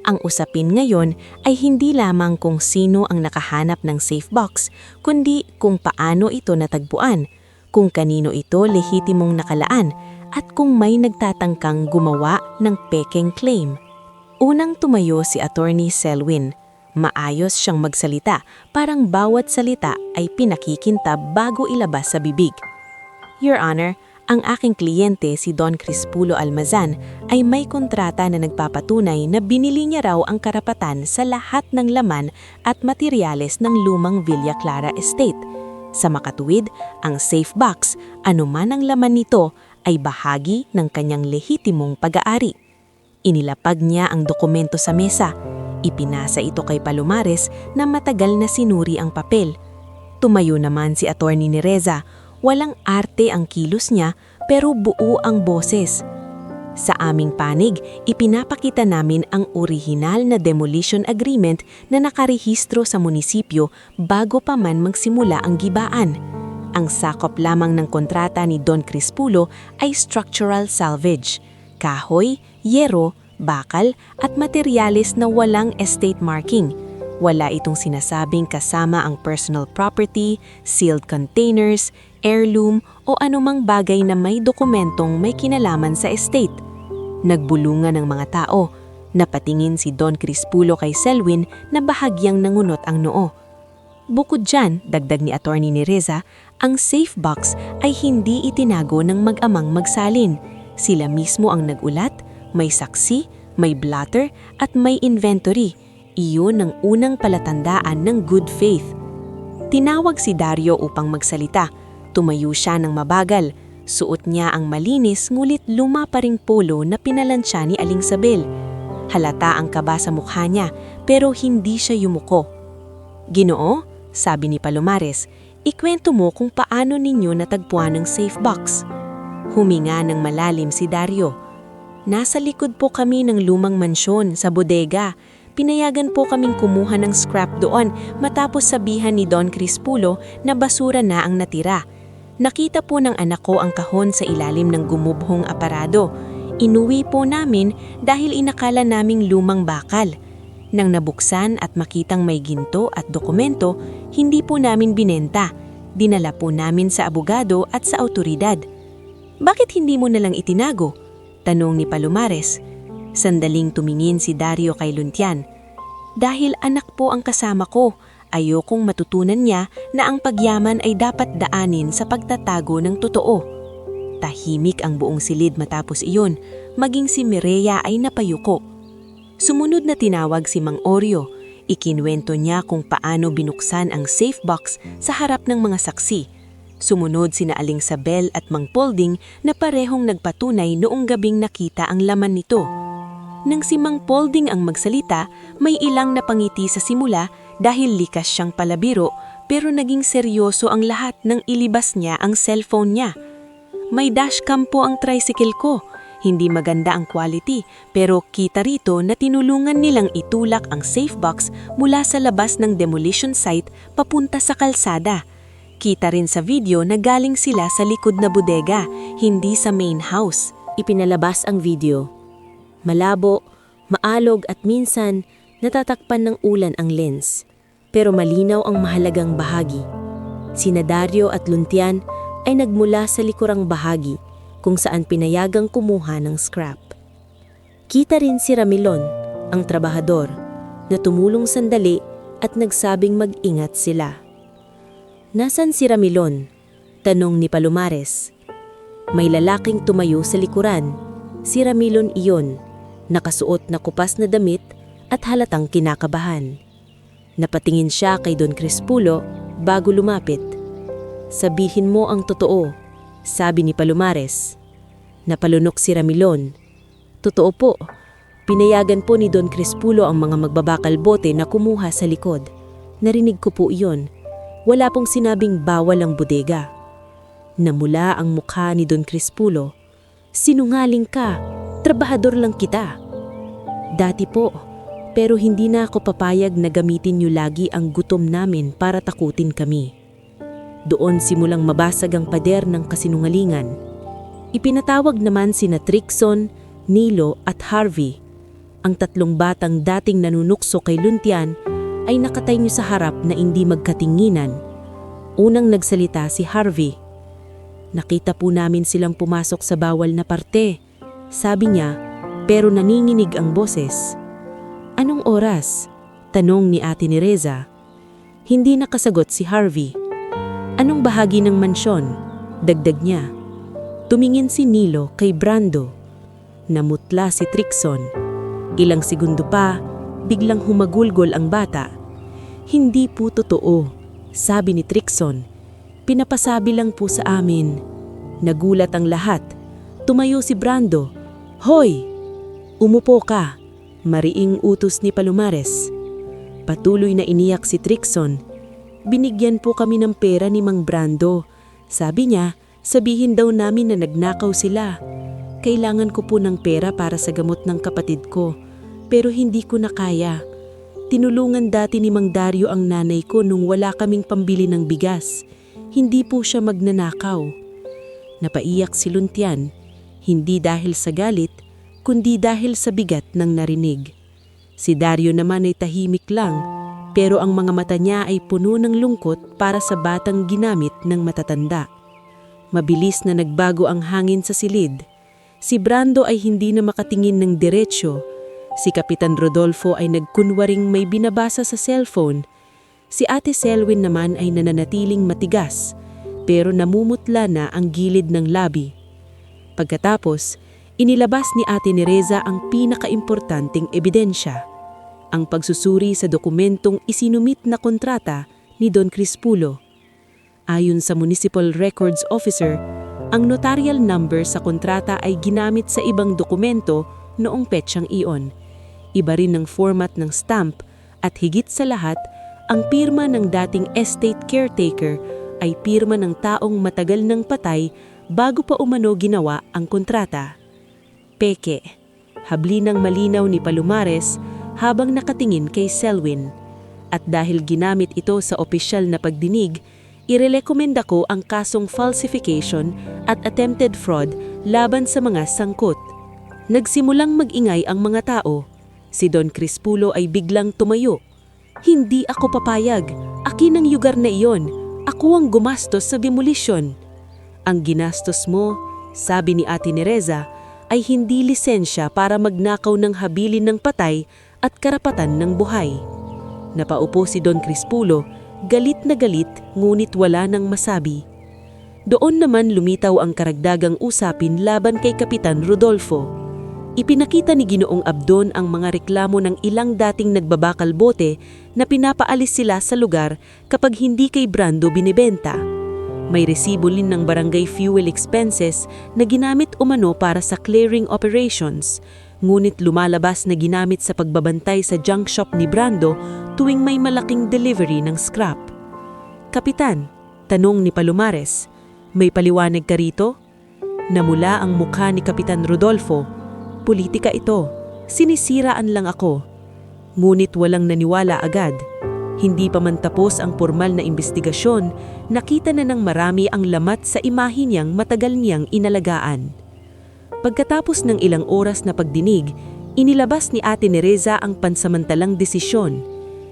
Ang usapin ngayon ay hindi lamang kung sino ang nakahanap ng safe box, kundi kung paano ito natagpuan, kung kanino ito lehitimong nakalaan, at kung may nagtatangkang gumawa ng pekeng claim. Unang tumayo si Attorney Selwyn. Maayos siyang magsalita, parang bawat salita ay pinakikintab bago ilabas sa bibig. Your Honor, ang aking kliyente si Don Crispulo Almazan ay may kontrata na nagpapatunay na binili niya raw ang karapatan sa lahat ng laman at materyales ng lumang Villa Clara Estate. Sa makatuwid, ang safe box, anuman ang laman nito, ay bahagi ng kanyang lehitimong pag-aari. Inilapag niya ang dokumento sa mesa. Ipinasa ito kay Palomares na matagal na sinuri ang papel. Tumayo naman si Attorney Nereza. Walang arte ang kilos niya pero buo ang boses. Sa aming panig, ipinapakita namin ang orihinal na demolition agreement na nakarehistro sa munisipyo bago pa man magsimula ang gibaan. Ang sakop lamang ng kontrata ni Don Crispulo ay structural salvage, kahoy, yero, bakal at materyales na walang estate marking. Wala itong sinasabing kasama ang personal property, sealed containers, heirloom o anumang bagay na may dokumentong may kinalaman sa estate. Nagbulungan ng mga tao. Napatingin si Don Crispulo kay Selwyn na bahagyang nangunot ang noo. Bukod dyan, dagdag ni Attorney Nereza, ang safe box ay hindi itinago ng mag-amang magsalin. Sila mismo ang nagulat, may saksi, may blotter at may inventory. Iyon ang unang palatandaan ng good faith. Tinawag si Dario upang magsalita. Tumayo siya ng mabagal. Suot niya ang malinis ngulit luma pa ring polo na pinalansya ni Aling Sabel. Halata ang kaba sa mukha niya pero hindi siya yumuko. Ginoo, sabi ni Palomares, ikwento mo kung paano ninyo natagpuan ng safe box. Huminga ng malalim si Dario. Nasa likod po kami ng lumang mansyon sa bodega. Pinayagan po kaming kumuha ng scrap doon matapos sabihan ni Don Crispulo na basura na ang natira. Nakita po ng anak ko ang kahon sa ilalim ng gumubhong aparado. Inuwi po namin dahil inakala naming lumang bakal. Nang nabuksan at makitang may ginto at dokumento, hindi po namin binenta. Dinala po namin sa abogado at sa autoridad. Bakit hindi mo nalang itinago? Tanong ni Palomares. Sandaling tumingin si Dario kay Luntian. Dahil anak po ang kasama ko, ayokong matutunan niya na ang pagyaman ay dapat daanin sa pagtatago ng totoo. Tahimik ang buong silid matapos iyon, maging si Mireya ay napayuko. Sumunod na tinawag si Mang Oreo. Ikinwento niya kung paano binuksan ang safe box sa harap ng mga saksi. Sumunod sina Aling Sabel at Mang Polding na parehong nagpatunay noong gabing nakita ang laman nito. Nang si Mang Polding ang magsalita, may ilang napangiti sa simula dahil likas siyang palabiro pero naging seryoso ang lahat nang ilibas niya ang cellphone niya. May dashcam po ang tricycle ko. Hindi maganda ang quality, pero kita rito na tinulungan nilang itulak ang safe box mula sa labas ng demolition site papunta sa kalsada. Kita rin sa video na galing sila sa likod na bodega, hindi sa main house. Ipinalabas ang video. Malabo, maalog at minsan natatakpan ng ulan ang lens. Pero malinaw ang mahalagang bahagi. Sina Dario at Luntian ay nagmula sa likurang bahagi kung saan pinayagang kumuha ng scrap. Kita rin si Ramilon, ang trabahador, na tumulong sandali at nagsabing mag-ingat sila. Nasaan si Ramilon? Tanong ni Palomares. May lalaking tumayo sa likuran. Si Ramilon iyon, nakasuot na kupas na damit at halatang kinakabahan. Napatingin siya kay Don Crispulo bago lumapit. Sabihin mo ang totoo, sabi ni Palomares. Napalunok si Ramilon. Totoo po, pinayagan po ni Don Crispulo ang mga magbabakal bote na kumuha sa likod. Narinig ko po iyon. Wala pong sinabing bawal ang bodega. Namula ang mukha ni Don Crispulo. Sinungaling ka, trabahador lang kita. Dati po, pero hindi na ako papayag na gamitin niyo lagi ang gutom namin para takutin kami. Doon simulang mabasag ang pader ng kasinungalingan. Ipinatawag naman sina Trixon, Nilo at Harvey. Ang tatlong batang dating nanunukso kay Luntian ay nakatay niyo sa harap na hindi magkatinginan. Unang nagsalita si Harvey. Nakita po namin silang pumasok sa bawal na parte, sabi niya, pero naninginig ang boses. Anong oras? Tanong ni Ate Nereza. Hindi nakasagot si Harvey. Anong bahagi ng mansyon? Dagdag niya. Tumingin si Nilo kay Brando. Namutla si Trixon. Ilang segundo pa, biglang humagulgol ang bata. Hindi po totoo, sabi ni Trixon. Pinapasabi lang po sa amin. Nagulat ang lahat. Tumayo si Brando. Hoy! Umupo ka, mariing utos ni Palomares. Patuloy na iniyak si Trixon. Binigyan po kami ng pera ni Mang Brando. Sabi niya, sabihin daw namin na nagnakaw sila. Kailangan ko po ng pera para sa gamot ng kapatid ko. Pero hindi ko na kaya. Tinulungan dati ni Mang Dario ang nanay ko nung wala kaming pambili ng bigas. Hindi po siya magnanakaw. Napaiyak si Luntian, hindi dahil sa galit, kundi dahil sa bigat ng narinig. Si Dario naman ay tahimik lang, pero ang mga mata niya ay puno ng lungkot para sa batang ginamit ng matatanda. Mabilis na nagbago ang hangin sa silid. Si Brando ay hindi na makatingin ng diretsyo. Si Kapitan Rodolfo ay nagkunwaring may binabasa sa cellphone. Si Ate Selwyn naman ay nananatiling matigas, pero namumutla na ang gilid ng labi. Pagkatapos, inilabas ni Ate Nereza ang pinakaimportanteng ebidensya, ang pagsusuri sa dokumentong isinumit na kontrata ni Don Crispulo. Ayon sa Municipal Records Officer, ang notarial number sa kontrata ay ginamit sa ibang dokumento noong petsang iyon. Iba rin ng format ng stamp at higit sa lahat, ang pirma ng dating estate caretaker ay pirma ng taong matagal nang patay bago pa umano ginawa ang kontrata. Peke, habli ng malinaw ni Palomares habang nakatingin kay Selwyn. At dahil ginamit ito sa opisyal na pagdinig, irerekomenda ko ang kasong falsification at attempted fraud laban sa mga sangkot. Nagsimulang mag-ingay ang mga tao. Si Don Crispulo ay biglang tumayo. Hindi ako papayag. Akin ang lugar na iyon. Ako ang gumastos sa demolition. Ang ginastos mo, sabi ni Ate Nereza, ay hindi lisensya para magnakaw ng habilin ng patay at karapatan ng buhay. Napaupo si Don Crispulo, galit na galit ngunit wala nang masabi. Doon naman lumitaw ang karagdagang usapin laban kay Kapitan Rodolfo. Ipinakita ni Ginoong Abdon ang mga reklamo ng ilang dating nagbabakal bote na pinapaalis sila sa lugar kapag hindi kay Brando binibenta. May resibo rin ng barangay fuel expenses na ginamit umano para sa clearing operations, ngunit lumalabas na ginamit sa pagbabantay sa junk shop ni Brando tuwing may malaking delivery ng scrap. Kapitan, tanong ni Palomares, may paliwanag ka rito? Namula ang mukha ni Kapitan Rodolfo. Politika ito. Sinisiraan lang ako. Ngunit walang naniwala agad. Hindi pa man tapos ang formal na investigasyon, nakita na ng marami ang lamat sa imahe niyang matagal niyang inalagaan. Pagkatapos ng ilang oras na pagdinig, inilabas ni Ate Nereza ang pansamantalang desisyon.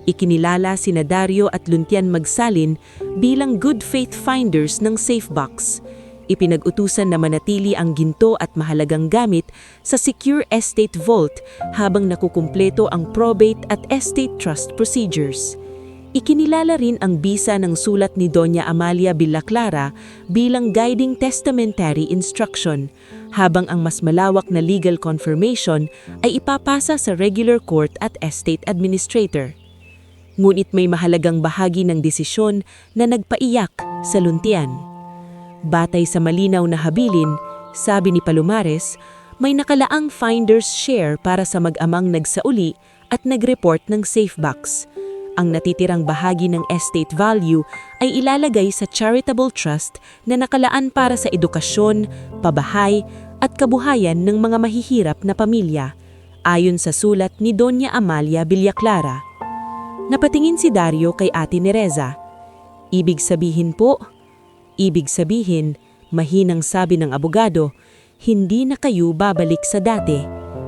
Ikinilala sina Dario at Luntian Magsalin bilang good faith finders ng Safebox. Ipinag-utusan na manatili ang ginto at mahalagang gamit sa Secure Estate Vault habang nakukumpleto ang probate at estate trust procedures. Ikinilala rin ang bisa ng sulat ni Doña Amalia Villaclara bilang guiding testamentary instruction, habang ang mas malawak na legal confirmation ay ipapasa sa regular court at estate administrator. Ngunit may mahalagang bahagi ng desisyon na nagpaiyak sa Luntian. Batay sa malinaw na habilin, sabi ni Palomares, may nakalaang finder's share para sa mag-amang nagsauli at nag-report ng Safebox. Ang natitirang bahagi ng estate value ay ilalagay sa charitable trust na nakalaan para sa edukasyon, pabahay at kabuhayan ng mga mahihirap na pamilya, ayon sa sulat ni Doña Amalia Villaclara. Napatingin si Dario kay Ate Nereza. Ibig sabihin, mahinang sabi ng abogado, hindi na kayo babalik sa dati,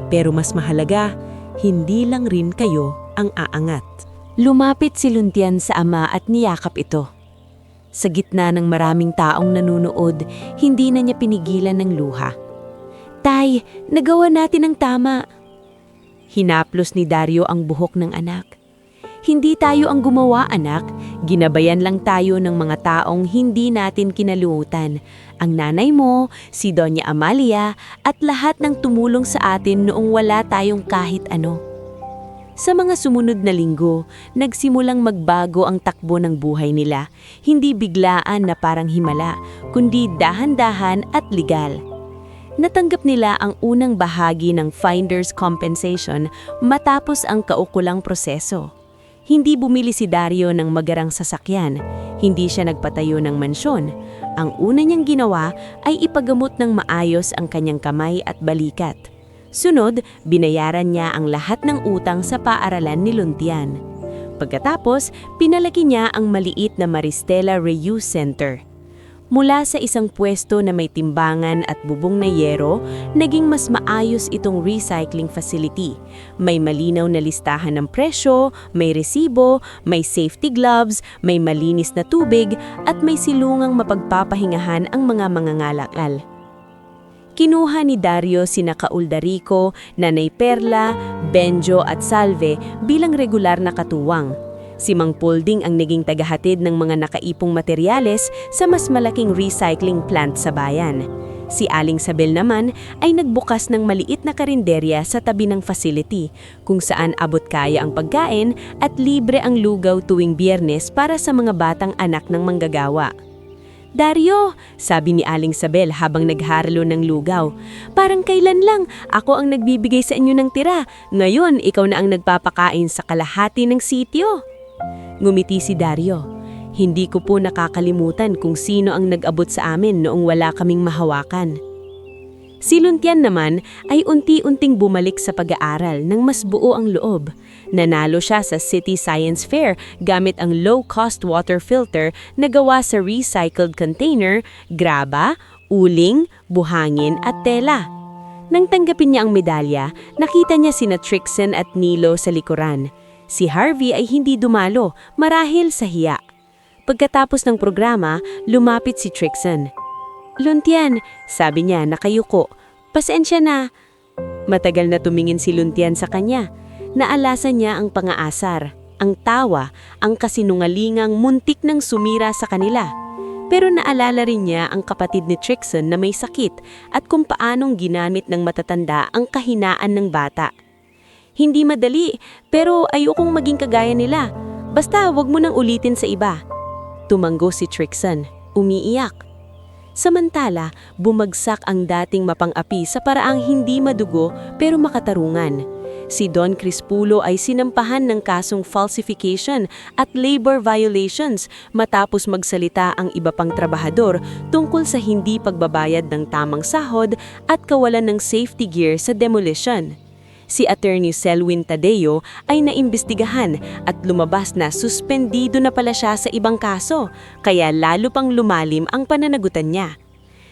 pero mas mahalaga, hindi lang rin kayo ang aangat. Lumapit si Luntian sa ama at niyakap ito. Sa gitna ng maraming taong nanunood, hindi na niya pinigilan ng luha. Tay, nagawa natin ang tama. Hinaplos ni Dario ang buhok ng anak. Hindi tayo ang gumawa, anak. Ginabayan lang tayo ng mga taong hindi natin kinaluutan. Ang nanay mo, si Doña Amalia, at lahat ng tumulong sa atin noong wala tayong kahit ano. Sa mga sumunod na linggo, nagsimulang magbago ang takbo ng buhay nila. Hindi biglaan na parang himala, kundi dahan-dahan at legal. Natanggap nila ang unang bahagi ng finder's compensation matapos ang kaukulang proseso. Hindi bumili si Dario ng magarang sasakyan, hindi siya nagpatayo ng mansyon. Ang una niyang ginawa ay ipagamot ng maayos ang kanyang kamay at balikat. Sunod, binayaran niya ang lahat ng utang sa paaralan ni Luntian. Pagkatapos, pinalaki niya ang maliit na Maristela Reuse Center. Mula sa isang pwesto na may timbangan at bubong na yero, naging mas maayos itong recycling facility. May malinaw na listahan ng presyo, may resibo, may safety gloves, may malinis na tubig, at may silungang mapagpapahingahan ang mga mangangalakal. Kinuha ni Dario sina Kauldarico, Nanay Perla, Benjo at Salve bilang regular na katuwang. Si Mang Polding ang naging tagahatid ng mga nakaipong materyales sa mas malaking recycling plant sa bayan. Si Aling Sabel naman ay nagbukas ng maliit na karinderya sa tabi ng facility, kung saan abot kaya ang pagkain at libre ang lugaw tuwing Biyernes para sa mga batang anak ng manggagawa. Dario, sabi ni Aling Sabel habang nagharalo ng lugaw, parang kailan lang ako ang nagbibigay sa inyo ng tira. Ngayon, ikaw na ang nagpapakain sa kalahati ng sityo. Ngumiti si Dario. Hindi ko po nakakalimutan kung sino ang nag-abot sa amin noong wala kaming mahawakan. Si Luntian naman ay unti-unting bumalik sa pag-aaral nang mas buo ang loob. Nanalo siya sa City Science Fair gamit ang low-cost water filter na gawa sa recycled container, graba, uling, buhangin at tela. Nang tanggapin niya ang medalya, nakita niya sina Trixon at Nilo sa likuran. Si Harvey ay hindi dumalo, marahil sa hiya. Pagkatapos ng programa, lumapit si Trixon. Luntian, sabi niya nakayuko, pasensya na. Matagal na tumingin si Luntian sa kanya. Naalasan niya ang pangaasar, ang tawa, ang kasinungalingang muntik ng sumira sa kanila. Pero naalala rin niya ang kapatid ni Trixon na may sakit at kung paanong ginamit ng matatanda ang kahinaan ng bata. Hindi madali, pero ayokong maging kagaya nila. Basta wag mo nang ulitin sa iba. Tumanggo si Trixon, umiiyak. Samantala, bumagsak ang dating mapang-api sa paraang hindi madugo pero makatarungan. Si Don Crispulo ay sinampahan ng kasong falsification at labor violations matapos magsalita ang iba pang trabahador tungkol sa hindi pagbabayad ng tamang sahod at kawalan ng safety gear sa demolition. Si Attorney Selwyn Tadeo ay naimbestigahan at lumabas na suspendido na pala siya sa ibang kaso, kaya lalo pang lumalim ang pananagutan niya.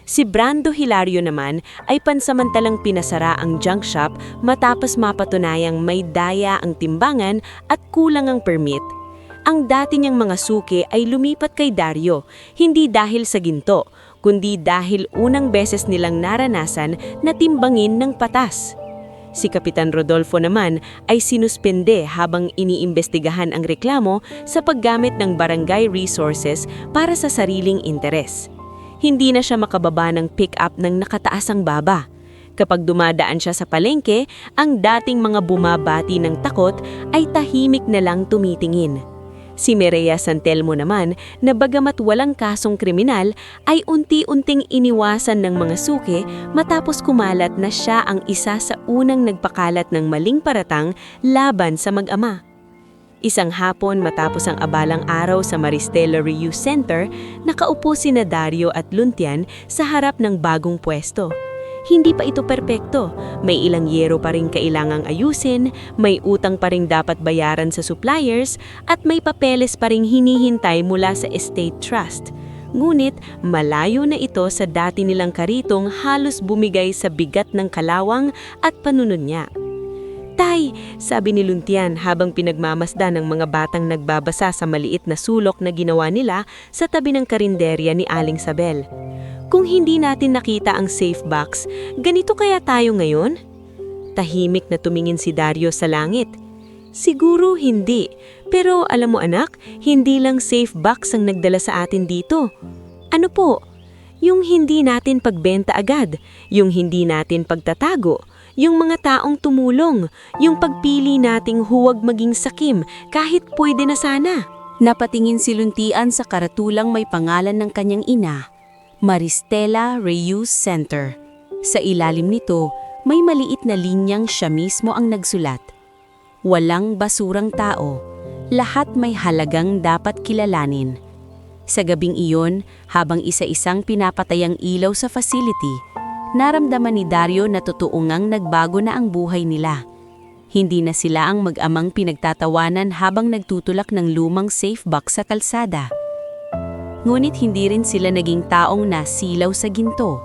Si Brando Hilario naman ay pansamantalang pinasara ang junk shop matapos mapatunayang may daya ang timbangan at kulang ang permit. Ang dati niyang mga suki ay lumipat kay Dario, hindi dahil sa ginto, kundi dahil unang beses nilang naranasan na timbangin ng patas. Si Kapitan Rodolfo naman ay sinuspende habang iniimbestigahan ang reklamo sa paggamit ng barangay resources para sa sariling interes. Hindi na siya makababa ng pick-up ng nakataasang baba. Kapag dumadaan siya sa palengke, ang dating mga bumabati ng takot ay tahimik na lang tumitingin. Si Mireya Santelmo naman, na bagamat walang kasong kriminal, ay unti-unting iniwasan ng mga suki matapos kumalat na siya ang isa sa unang nagpakalat ng maling paratang laban sa mag-ama. Isang hapon matapos ang abalang araw sa Maristela Reuse Center, nakaupo sina Dario at Luntian sa harap ng bagong pwesto. Hindi pa ito perpekto, may ilang yero pa rin kailangang ayusin, may utang pa rin dapat bayaran sa suppliers, at may papeles pa rin hinihintay mula sa estate trust. Ngunit malayo na ito sa dati nilang karitong halos bumigay sa bigat ng kalawang at panununya. "Tay," sabi ni Luntian habang pinagmamasdan ng mga batang nagbabasa sa maliit na sulok na ginawa nila sa tabi ng karinderya ni Aling Sabel. "Kung hindi natin nakita ang safe box, ganito kaya tayo ngayon?" Tahimik na tumingin si Dario sa langit. "Siguro hindi. Pero alam mo anak, hindi lang safe box ang nagdala sa atin dito." "Ano po?" "Yung hindi natin pagbenta agad, yung hindi natin pagtatago, yung mga taong tumulong, yung pagpili nating huwag maging sakim kahit pwede na sana." Napatingin si Luntian sa karatulang may pangalan ng kanyang ina, Maristela Reuse Center. Sa ilalim nito, may maliit na linyang siya mismo ang nagsulat. "Walang basurang tao, lahat may halagang dapat kilalanin." Sa gabing iyon, habang isa-isang pinapatay ang ilaw sa facility, naramdaman ni Dario na totoong nagbago na ang buhay nila. Hindi na sila ang mag-amang pinagtatawanan habang nagtutulak ng lumang safe box sa kalsada. Ngunit hindi rin sila naging taong nasilaw sa ginto.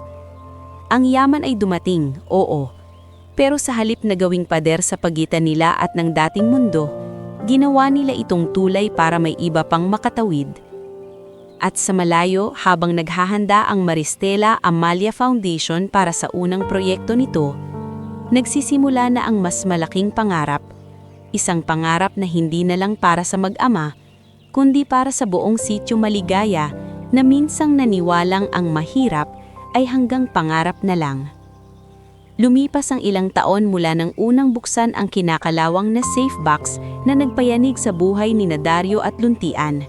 Ang yaman ay dumating, oo. Pero sa halip na gawing pader sa pagitan nila at ng dating mundo, ginawa nila itong tulay para may iba pang makatawid. At sa malayo, habang naghahanda ang Maristela Amalia Foundation para sa unang proyekto nito, nagsisimula na ang mas malaking pangarap. Isang pangarap na hindi na lang para sa mag-ama, kundi para sa buong sitio Maligaya na minsang naniwalang ang mahirap ay hanggang pangarap na lang. Lumipas ang ilang taon mula nang unang buksan ang kinakalawang na safe box na nagpayanig sa buhay ni Dario at Luntian.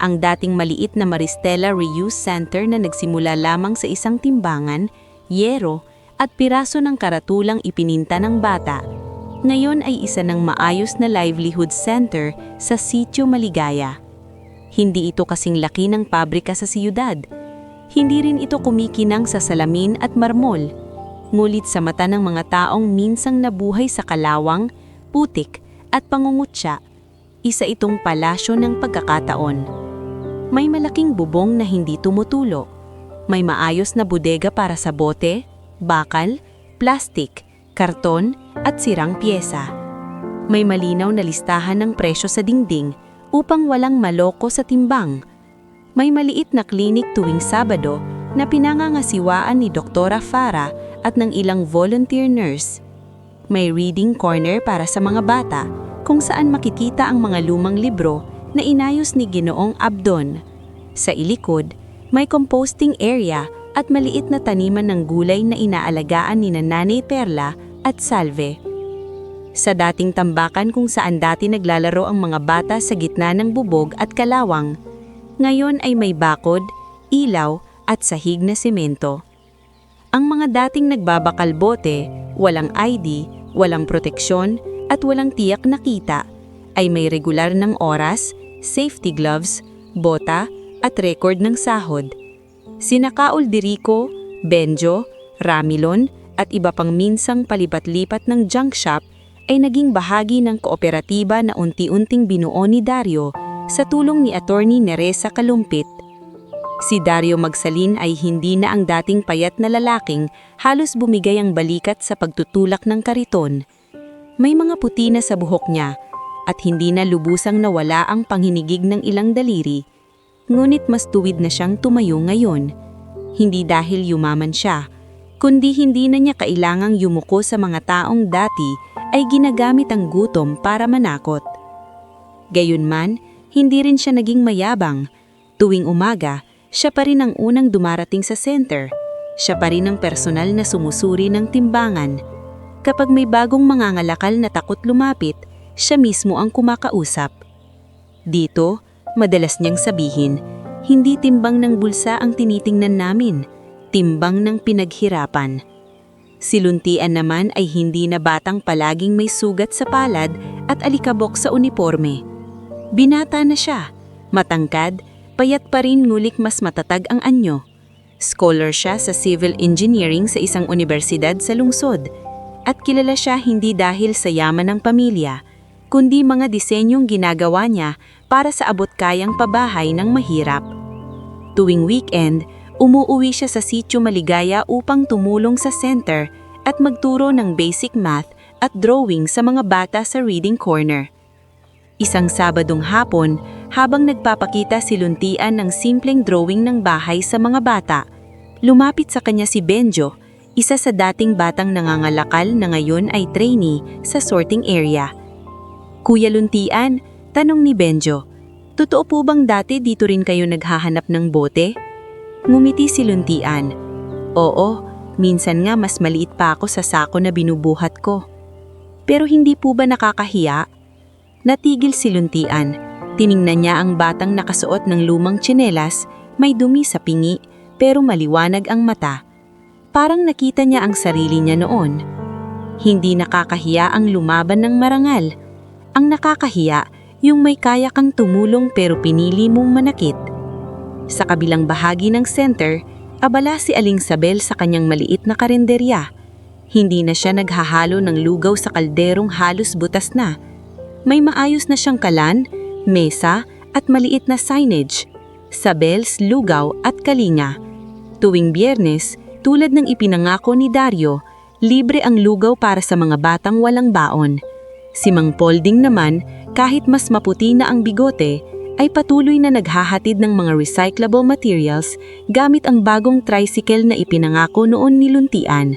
Ang dating maliit na Maristela Reuse Center na nagsimula lamang sa isang timbangan, yero at piraso ng karatulang ipininta ng bata, ngayon ay isa ng maayos na livelihood center sa sitio Maligaya. Hindi ito kasing laki ng pabrika sa siyudad. Hindi rin ito kumikinang sa salamin at marmol. Ngulit sa mata ng mga taong minsang nabuhay sa kalawang, putik at pangungutya, isa itong palasyo ng pagkakataon. May malaking bubong na hindi tumutulo. May maayos na bodega para sa bote, bakal, plastik, karton at sirang pyesa. May malinaw na listahan ng presyo sa dingding upang walang maloko sa timbang. May maliit na klinik tuwing Sabado na pinangangasiwaan ni Doktora Farah at ng ilang volunteer nurse. May reading corner para sa mga bata kung saan makikita ang mga lumang libro na inayos ni Ginoong Abdon. Sa ilikod, may composting area at maliit na taniman ng gulay na inaalagaan ni Nanay Perla at Salve. Sa dating tambakan kung saan dati naglalaro ang mga bata sa gitna ng bubog at kalawang, ngayon ay may bakod, ilaw at sahig na semento. Ang mga dating nagbabakal bote, walang ID, walang proteksyon at walang tiyak na kita, ay may regular ng oras, safety gloves, bota at record ng sahod. Sina Ulderico, Benjo, Ramilon at iba pang minsang palipat-lipat ng junk shop ay naging bahagi ng kooperatiba na unti-unting binuo ni Dario sa tulong ni Attorney Neresa Kalumpit. Si Dario Magsalin ay hindi na ang dating payat na lalaking halos bumigay ang balikat sa pagtutulak ng kariton. May mga puti na sa buhok niya at hindi na lubusang nawala ang panghinigig ng ilang daliri. Ngunit mas tuwid na siyang tumayo ngayon. Hindi dahil yumaman siya, kundi hindi na niya kailangang yumuko sa mga taong dati ay ginagamit ang gutom para manakot. Gayunman, hindi rin siya naging mayabang. Tuwing umaga, siya pa rin ang unang dumarating sa center. Siya pa rin ang personal na sumusuri ng timbangan. Kapag may bagong mangangalakal na takot lumapit, siya mismo ang kumakausap. Dito, madalas niyang sabihin, hindi timbang ng bulsa ang tinitingnan namin, timbang ng pinaghirapan. Si Luntian naman ay hindi na batang palaging may sugat sa palad at alikabok sa uniforme. Binata na siya, matangkad, payat pa rin ngulik mas matatag ang anyo. Scholar siya sa civil engineering sa isang universidad sa lungsod. At kilala siya hindi dahil sa yaman ng pamilya, kundi mga disenyong ginagawa niya para sa abot-kayang pabahay ng mahirap. Tuwing weekend, umuuwi siya sa Sitio Maligaya upang tumulong sa center at magturo ng basic math at drawing sa mga bata sa reading corner. Isang Sabadong hapon, habang nagpapakita si Luntian ng simpleng drawing ng bahay sa mga bata, lumapit sa kanya si Benjo, isa sa dating batang nangangalakal na ngayon ay trainee sa sorting area. Kuya Luntian, tanong ni Benjo, totoo po bang dati dito rin kayo naghahanap ng bote? Ngumiti si Luntian. Oo, minsan nga mas maliit pa ako sa sako na binubuhat ko. Pero hindi po ba nakakahiya? Natigil si Luntian. Tiningnan niya ang batang nakasuot ng lumang tsinelas, may dumi sa pingi, pero maliwanag ang mata. Parang nakita niya ang sarili niya noon. Hindi nakakahiya ang lumaban ng marangal. Ang nakakahiya, yung may kaya kang tumulong pero pinili mong manakit. Sa kabilang bahagi ng center, abala si Aling Sabel sa kanyang maliit na karenderya. Hindi na siya naghahalo ng lugaw sa kalderong halos butas na. May maayos na siyang kalan, mesa at maliit na signage. Sabel's Lugaw at Kalinga. Tuwing Biyernes, tulad ng ipinangako ni Dario, libre ang lugaw para sa mga batang walang baon. Si Mang Polding naman, kahit mas maputi na ang bigote, ay patuloy na naghahatid ng mga recyclable materials gamit ang bagong tricycle na ipinangako noon ni Luntian.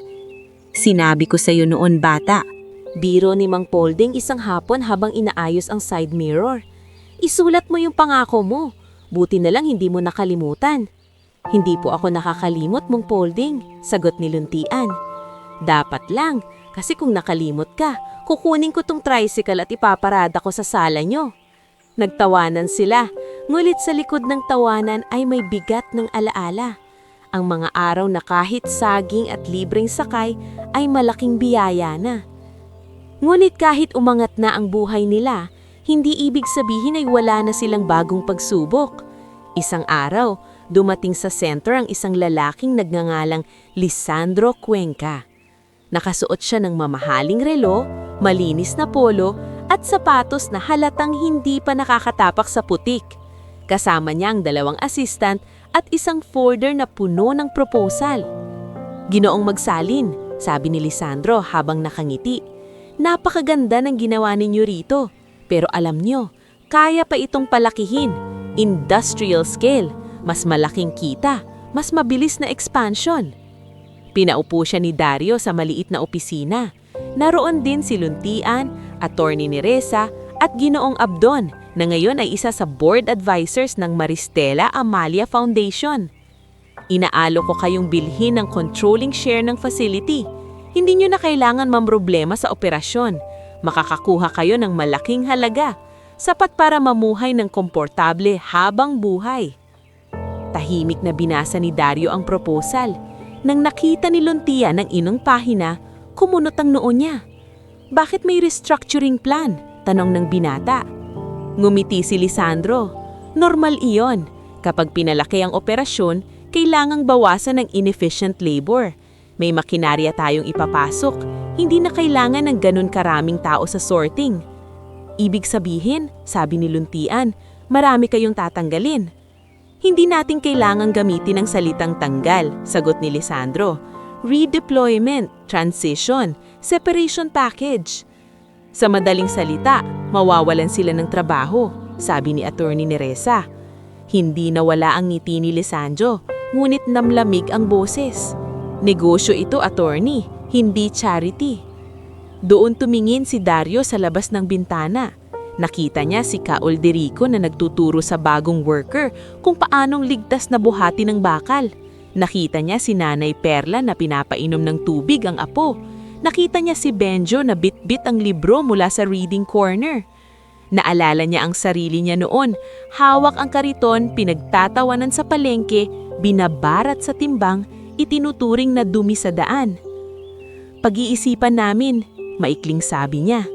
Sinabi ko sa iyo noon bata. Biro ni Mang Polding isang hapon habang inaayos ang side mirror. Isulat mo yung pangako mo. Buti na lang hindi mo nakalimutan. Hindi po ako nakakalimot, Mang Polding, sagot ni Luntian. Dapat lang, kasi kung nakalimot ka, kukunin ko tong tricycle at ipaparada ko sa sala nyo. Nagtawanan sila, ngulit sa likod ng tawanan ay may bigat ng alaala. Ang mga araw na kahit saging at libreng sakay ay malaking biyaya na. Ngunit kahit umangat na ang buhay nila, hindi ibig sabihin ay wala na silang bagong pagsubok. Isang araw, dumating sa center ang isang lalaking nagngangalang Lisandro Cuenca. Nakasuot siya ng mamahaling relo, malinis na polo, at sapatos na halatang hindi pa nakakatapak sa putik. Kasama niya ang 2 assistant at isang folder na puno ng proposal. Ginoong Magsalin, sabi ni Lisandro habang nakangiti. Napakaganda ng ginawa ninyo rito, pero alam nyo, kaya pa itong palakihin. Industrial scale, mas malaking kita, mas mabilis na expansion. Pinaupo siya ni Dario sa maliit na opisina. Naroon din si Luntian, Attorney Neresa at Ginoong Abdon na ngayon ay isa sa board advisors ng Maristela Amalia Foundation. Inaalo ko kayong bilhin ng controlling share ng facility. Hindi nyo na kailangan mamroblema sa operasyon. Makakakuha kayo ng malaking halaga, sapat para mamuhay ng komportable habang buhay. Tahimik na binasa ni Dario ang proposal. Nang nakita ni Luntian ang inong pahina, kumunot ang noo niya. Bakit may restructuring plan? Tanong ng binata. Ngumiti si Lisandro. Normal iyon. Kapag pinalaki ang operasyon, kailangang bawasan ng inefficient labor. May makinarya tayong ipapasok. Hindi na kailangan ng ganun karaming tao sa sorting. Ibig sabihin, sabi ni Luntian, marami kayong tatanggalin. Hindi natin kailangang gamitin ang salitang tanggal, sagot ni Lisandro. Redeployment, transition, separation package. Sa madaling salita, mawawalan sila ng trabaho, sabi ni Attorney Neresa. Hindi nawala ang ngiti ni Lisandro, ngunit namlamig ang boses. Negosyo ito, attorney, hindi charity. Doon tumingin si Dario sa labas ng bintana. Nakita niya si Ka Olderico na nagtuturo sa bagong worker kung paanong ligtas na buhati ng bakal. Nakita niya si Nanay Perla na pinapainom ng tubig ang apo. Nakita niya si Benjo na bit-bit ang libro mula sa reading corner. Naalala niya ang sarili niya noon, hawak ang kariton, pinagtatawanan sa palengke, binabarat sa timbang, itinuturing na dumi sa daan. Pag-iisipan namin, maikling sabi niya.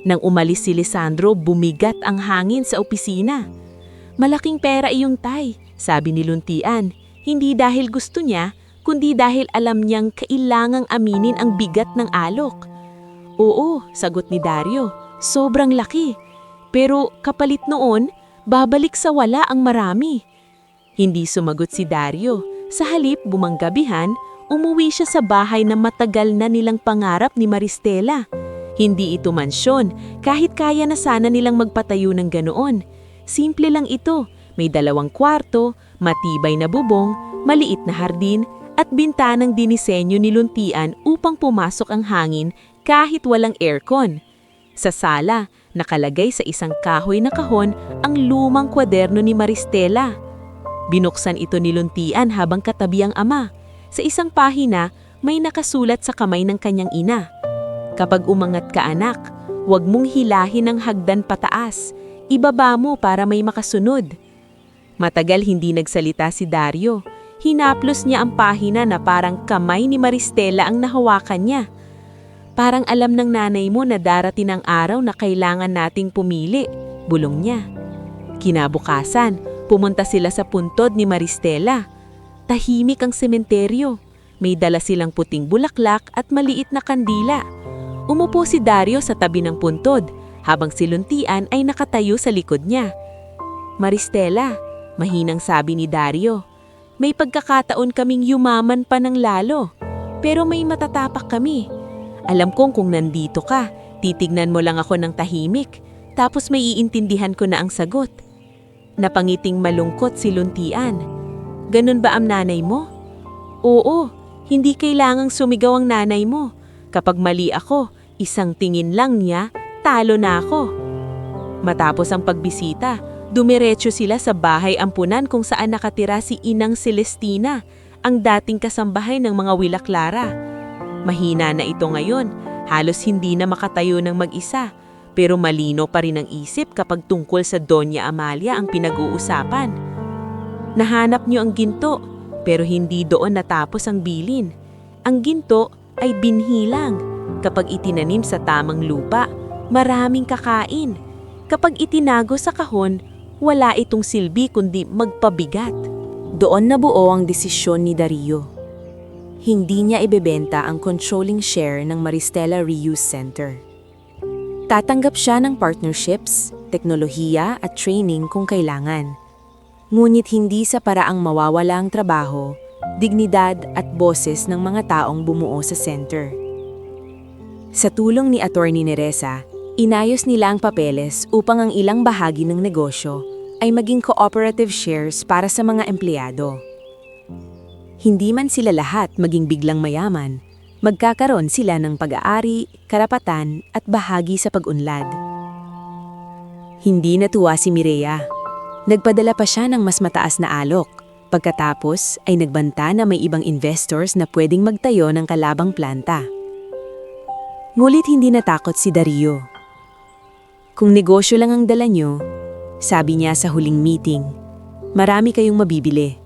Nang umalis si Lisandro, bumigat ang hangin sa opisina. Malaking pera iyong tay, sabi ni Luntian. Hindi dahil gusto niya, kundi dahil alam niyang kailangang aminin ang bigat ng alok. Oo, sagot ni Dario, sobrang laki. Pero kapalit noon, babalik sa wala ang marami. Hindi sumagot si Dario. Sa halip bumanggabihan, umuwi siya sa bahay na matagal na nilang pangarap ni Maristela. Hindi ito mansyon, kahit kaya na sana nilang magpatayo ng ganoon. Simple lang ito, may 2 kwarto, matibay na bubong, maliit na hardin, at bintanang dinisenyo ni Luntian upang pumasok ang hangin kahit walang aircon. Sa sala, nakalagay sa isang kahoy na kahon ang lumang kwaderno ni Maristela. Binuksan ito ni Luntian habang katabi ang ama. Sa isang pahina, may nakasulat sa kamay ng kanyang ina. Kapag umangat ka anak, huwag mong hilahin ang hagdan pataas. Ibaba mo para may makasunod. Matagal hindi nagsalita si Dario. Hinaplos niya ang pahina na parang kamay ni Maristela ang nahawakan niya. Parang alam ng nanay mo na darating ang araw na kailangan nating pumili, bulong niya. Kinabukasan, pumunta sila sa puntod ni Maristela. Tahimik ang sementeryo. May dala silang puting bulaklak at maliit na kandila. Umupo si Dario sa tabi ng puntod, habang si Luntian ay nakatayo sa likod niya. Maristela, mahinang sabi ni Dario, may pagkakataon kaming yumaman pa ng lalo, pero may matatapak kami. Alam kong kung nandito ka, titignan mo lang ako ng tahimik, tapos may iintindihan ko na ang sagot. Napangiting malungkot si Luntian. Ganun ba ang nanay mo? Oo, hindi kailangang sumigaw ang nanay mo. Kapag mali ako, isang tingin lang niya, talo na ako. Matapos ang pagbisita, dumiretso sila sa bahay ampunan kung saan nakatira si Inang Celestina, ang dating kasambahay ng mga Wilaklara. Mahina na ito ngayon, halos hindi na makatayo ng mag-isa, pero malino pa rin ang isip kapag tungkol sa Doña Amalia ang pinag-uusapan. Nahanap niyo ang ginto, pero hindi doon natapos ang bilin. Ang ginto ay binhi lang. Kapag itinanim sa tamang lupa, maraming kakain. Kapag itinago sa kahon, wala itong silbi kundi magpabigat. Doon nabuo ang desisyon ni Dario. Hindi niya ibebenta ang controlling share ng Maristela Reuse Center. Tatanggap siya ng partnerships, teknolohiya at training kung kailangan. Ngunit hindi sa paraang mawawala ang trabaho, dignidad at boses ng mga taong bumuo sa center. Sa tulong ni Attorney Neresa, inayos nila ang papeles upang ang ilang bahagi ng negosyo ay maging cooperative shares para sa mga empleyado. Hindi man sila lahat maging biglang mayaman, magkakaroon sila ng pag-aari, karapatan at bahagi sa pag-unlad. Hindi natuwa si Mireya. Nagpadala pa siya ng mas mataas na alok. Pagkatapos ay nagbanta na may ibang investors na pwedeng magtayo ng kalabang planta. Ngulit hindi natakot si Dario. Kung negosyo lang ang dala nyo, sabi niya sa huling meeting, marami kayong mabibili.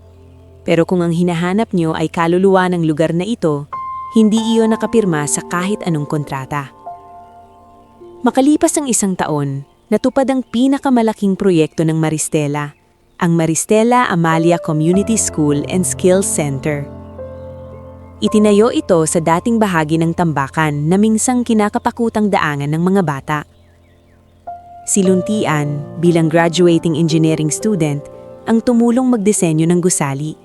Pero kung ang hinahanap nyo ay kaluluwa ng lugar na ito, hindi iyon nakapirma sa kahit anong kontrata. Makalipas ang 1 taon, natupad ang pinakamalaking proyekto ng Maristela, ang Maristela Amalia Community School and Skills Center. Itinayo ito sa dating bahagi ng tambakan na minsang kinakapakutang daangan ng mga bata. Si Luntian, bilang graduating engineering student, ang tumulong magdisenyo ng gusali.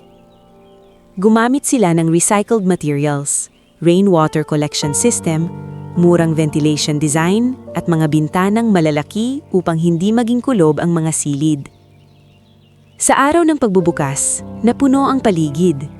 Gumamit sila ng recycled materials, rainwater collection system, murang ventilation design, at mga bintanang malalaki upang hindi maging kulob ang mga silid. Sa araw ng pagbubukas, napuno ang paligid.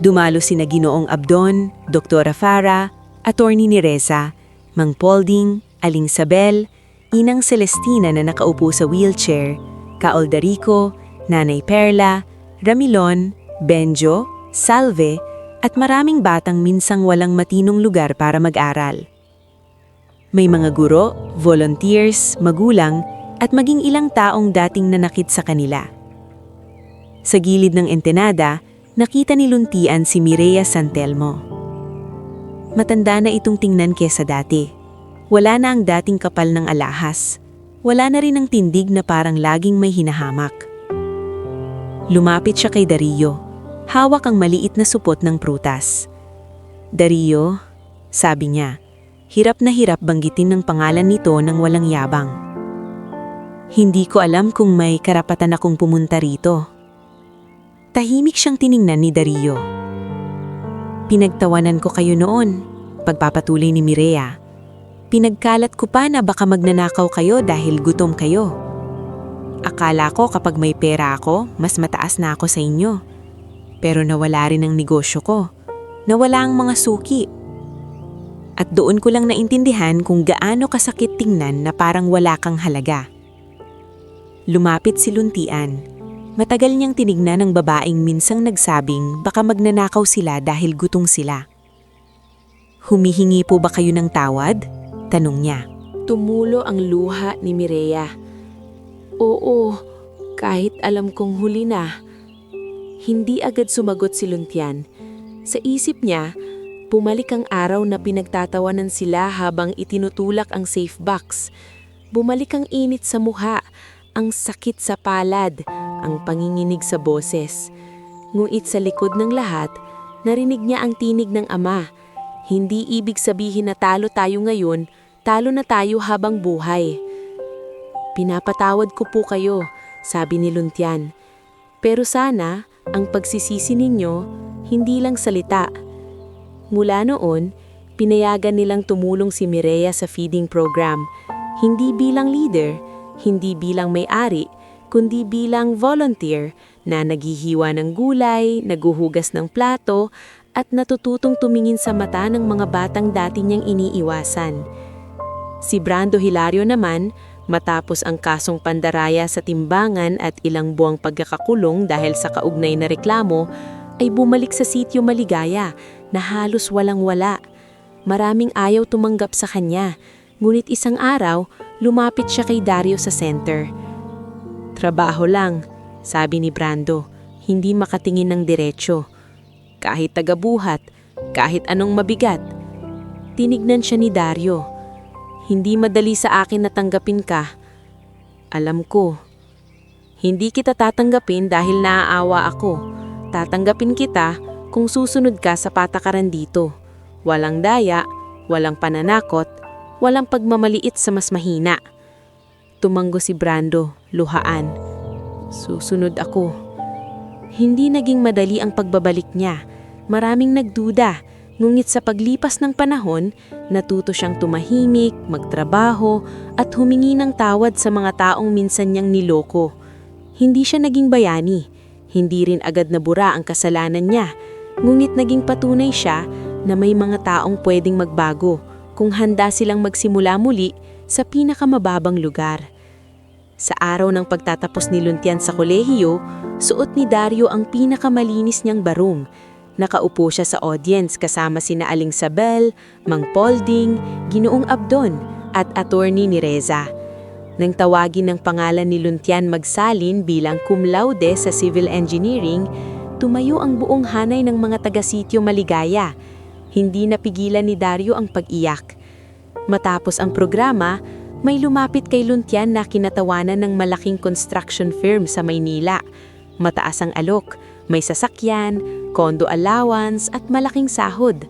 Dumalo sina Ginoong Abdon, Doktora Farah, Attorney Nereza, Mang Polding, Aling Sabel, Inang Celestina na nakaupo sa wheelchair, Kaoldarico, Nanay Perla, Ramilon, Benjo, Salve, at maraming batang minsang walang matinong lugar para mag-aral. May mga guro, volunteers, magulang, at maging ilang taong dating nanakit sa kanila. Sa gilid ng entenada, nakita ni Luntian si Mireya Santelmo. Matanda na itong tingnan kesa dati. Wala na ang dating kapal ng alahas. Wala na rin ang tindig na parang laging may hinahamak. Lumapit siya kay Dario. Hawak ang maliit na supot ng prutas. Dario, sabi niya, hirap na hirap banggitin ng pangalan nito nang walang yabang. Hindi ko alam kung may karapatan akong pumunta rito. Tahimik siyang tiningnan ni Dario. Pinagtawanan ko kayo noon, pagpapatuloy ni Mireya. Pinagkalat ko pa na baka magnanakaw kayo dahil gutom kayo. Akala ko kapag may pera ako, mas mataas na ako sa inyo. Pero nawala rin ang negosyo ko. Nawala ang mga suki. At doon ko lang naintindihan kung gaano kasakit tingnan na parang wala kang halaga. Lumapit si Luntian. Matagal niyang tinignan ang babaeng minsang nagsabing baka magnanakaw sila dahil gutong sila. Humihingi po ba kayo ng tawad? Tanong niya. Tumulo ang luha ni Mireya. Oo, kahit alam kong huli na. Hindi agad sumagot si Luntian. Sa isip niya, bumalik ang araw na pinagtatawanan sila habang itinutulak ang safe box. Bumalik ang init sa mukha, ang sakit sa palad, ang panginginig sa boses. Ngunit sa likod ng lahat, narinig niya ang tinig ng ama. Hindi ibig sabihin na talo tayo ngayon, talo na tayo habang buhay. Pinapatawad ko po kayo, sabi ni Luntian. Pero sana, ang pagsisisi ninyo, hindi lang salita. Mula noon, pinayagan nilang tumulong si Mireya sa feeding program. Hindi bilang leader, hindi bilang may-ari, kundi bilang volunteer na naghihiwa ng gulay, naguhugas ng plato, at natututong tumingin sa mata ng mga batang dati niyang iniiwasan. Si Brando Hilario naman, matapos ang kasong pandaraya sa timbangan at ilang buwang pagkakakulong dahil sa kaugnay na reklamo, ay bumalik sa sitio Maligaya na halos walang-wala. Maraming ayaw tumanggap sa kanya, ngunit isang araw, lumapit siya kay Dario sa center. Trabaho lang, sabi ni Brando, hindi makatingin ng diretsyo. Kahit tagabuhat, kahit anong mabigat. Tinignan siya ni Dario. Hindi madali sa akin na tanggapin ka. Alam ko. Hindi kita tatanggapin dahil naaawa ako. Tatanggapin kita kung susunod ka sa patakaran dito. Walang daya, walang pananakot, walang pagmamaliit sa mas mahina. Tumanggo si Brando, luhaan. Susunod ako. Hindi naging madali ang pagbabalik niya. Maraming nagduda, ngunit sa paglipas ng panahon, natuto siyang tumahimik, magtrabaho, at humingi ng tawad sa mga taong minsan niyang niloko. Hindi siya naging bayani. Hindi rin agad nabura ang kasalanan niya, ngunit naging patunay siya na may mga taong pwedeng magbago kung handa silang magsimula muli sa pinakamababang lugar. Sa araw ng pagtatapos ni Luntian sa kolehiyo, suot ni Dario ang pinakamalinis niyang barong. Nakaupo siya sa audience kasama sina Aling Sabel, Mang Polding, Ginoong Abdon at Attorney Nereza. Nang tawagin ng pangalan ni Luntian magsalin bilang cum laude sa civil engineering, tumayo ang buong hanay ng mga taga-sitio Maligaya. Hindi napigilan ni Dario ang pag-iyak. Matapos ang programa, May lumapit kay Luntian na kinatawanan ng malaking construction firm sa Maynila. Mataas ang alok, may sasakyan, condo allowance at malaking sahod.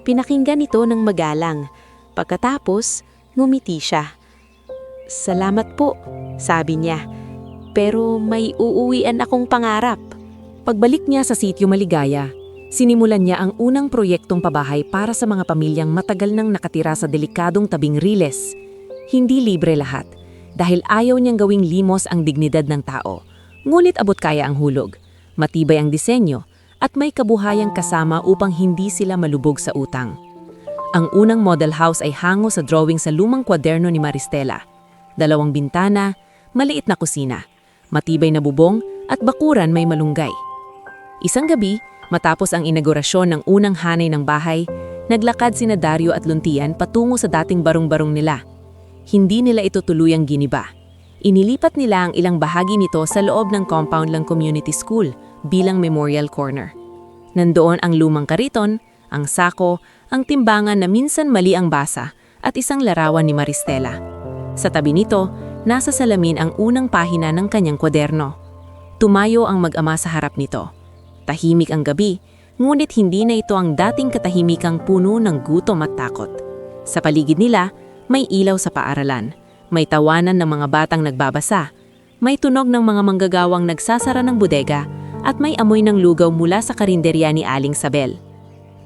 Pinakinggan ito ng magalang. Pagkatapos, ngumiti siya. "Salamat po," sabi niya. "Pero may uuwian akong pangarap." Pagbalik niya sa sitio Maligaya, sinimulan niya ang unang proyektong pabahay para sa mga pamilyang matagal nang nakatira sa delikadong tabing riles. Hindi libre lahat, dahil ayaw niyang gawing limos ang dignidad ng tao. Ngunit abot kaya ang hulog, matibay ang disenyo, at may kabuhayang kasama upang hindi sila malubog sa utang. Ang unang model house ay hango sa drawing sa lumang kwaderno ni Maristela. 2 bintana, maliit na kusina, matibay na bubong at bakuran may malunggay. Isang gabi, matapos ang inaugurasyon ng unang hanay ng bahay, naglakad sina Dario at Luntian patungo sa dating barong-barong nila. Hindi nila ito tuluyang giniba. Inilipat nila ang ilang bahagi nito sa loob ng compound ng community school bilang memorial corner. Nandoon ang lumang kariton, ang sako, ang timbangan na minsan mali ang basa, at isang larawan ni Maristela. Sa tabi nito, nasa salamin ang unang pahina ng kanyang kwaderno. Tumayo ang mag-ama sa harap nito. Tahimik ang gabi, ngunit hindi na ito ang dating katahimikang puno ng gutom at takot. Sa paligid nila, may ilaw sa paaralan, may tawanan ng mga batang nagbabasa, may tunog ng mga manggagawang nagsasara ng bodega, at may amoy ng lugaw mula sa karinderya ni Aling Sabel.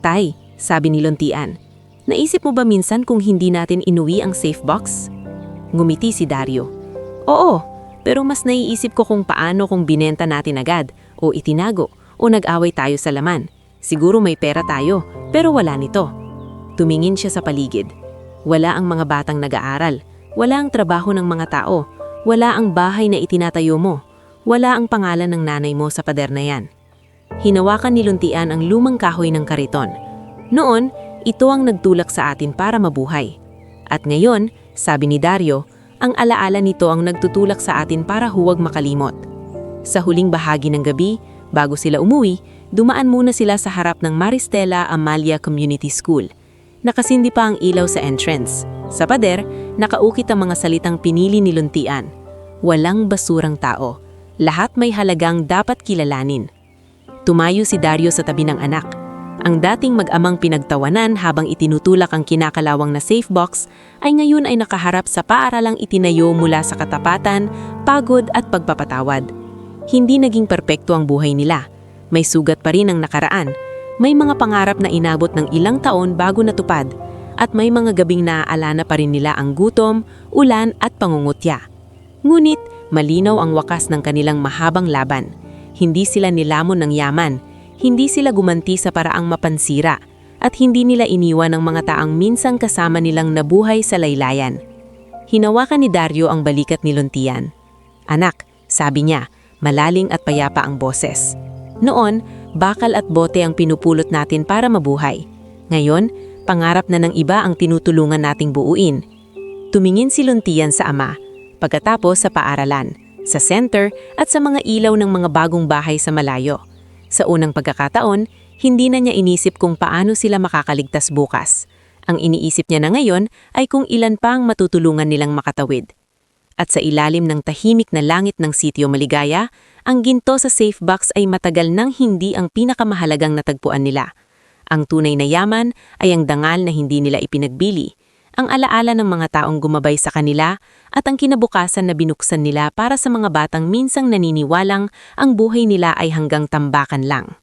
"Tay," sabi ni Luntian, "naisip mo ba minsan kung hindi natin inuwi ang safe box?" Ngumiti si Dario. "Oo, pero mas naiisip ko kung paano kung binenta natin agad, o itinago, o nag-away tayo sa laman. Siguro may pera tayo, pero wala nito." Tumingin siya sa paligid. Wala ang mga batang nag-aaral, wala ang trabaho ng mga tao, wala ang bahay na itinatayo mo, wala ang pangalan ng nanay mo sa pader na yan. Hinawakan ni Luntian ang lumang kahoy ng kariton. Noon, ito ang nagtulak sa atin para mabuhay. At ngayon, sabi ni Dario, ang alaala nito ang nagtutulak sa atin para huwag makalimot. Sa huling bahagi ng gabi, bago sila umuwi, dumaan muna sila sa harap ng Maristela Amalia Community School. Nakasindi pa ang ilaw sa entrance. Sa pader, nakaukit ang mga salitang pinili ni Luntian. "Walang basurang tao. Lahat may halagang dapat kilalanin." Tumayo si Dario sa tabi ng anak. Ang dating mag-amang pinagtawanan habang itinutulak ang kinakalawang na safe box ay ngayon ay nakaharap sa paaralang itinayo mula sa katapatan, pagod at pagpapatawad. Hindi naging perpekto ang buhay nila. May sugat pa rin ang nakaraan. May mga pangarap na inabot ng ilang taon bago natupad, at may mga gabing naaalala pa rin nila ang gutom, ulan at pangungutya. Ngunit, malinaw ang wakas ng kanilang mahabang laban. Hindi sila nilamon ng yaman, hindi sila gumanti sa paraang mapansira, at hindi nila iniwan ang mga taang minsang kasama nilang nabuhay sa laylayan. Hinawakan ni Dario ang balikat ni Luntian. "Anak," sabi niya, malaling at payapa ang boses. "Noon, bakal at bote ang pinupulot natin para mabuhay. Ngayon, pangarap na ng iba ang tinutulungan nating buuin." Tumingin si Luntian sa ama, pagkatapos sa paaralan, sa center at sa mga ilaw ng mga bagong bahay sa malayo. Sa unang pagkakataon, hindi na niya inisip kung paano sila makakaligtas bukas. Ang iniisip niya na ngayon ay kung ilan pa ang matutulungan nilang makatawid. At sa ilalim ng tahimik na langit ng sitio Maligaya, ang ginto sa safe box ay matagal nang hindi ang pinakamahalagang natagpuan nila. Ang tunay na yaman ay ang dangal na hindi nila ipinagbili, ang alaala ng mga taong gumabay sa kanila at ang kinabukasan na binuksan nila para sa mga batang minsang naniniwalang ang buhay nila ay hanggang tambakan lang.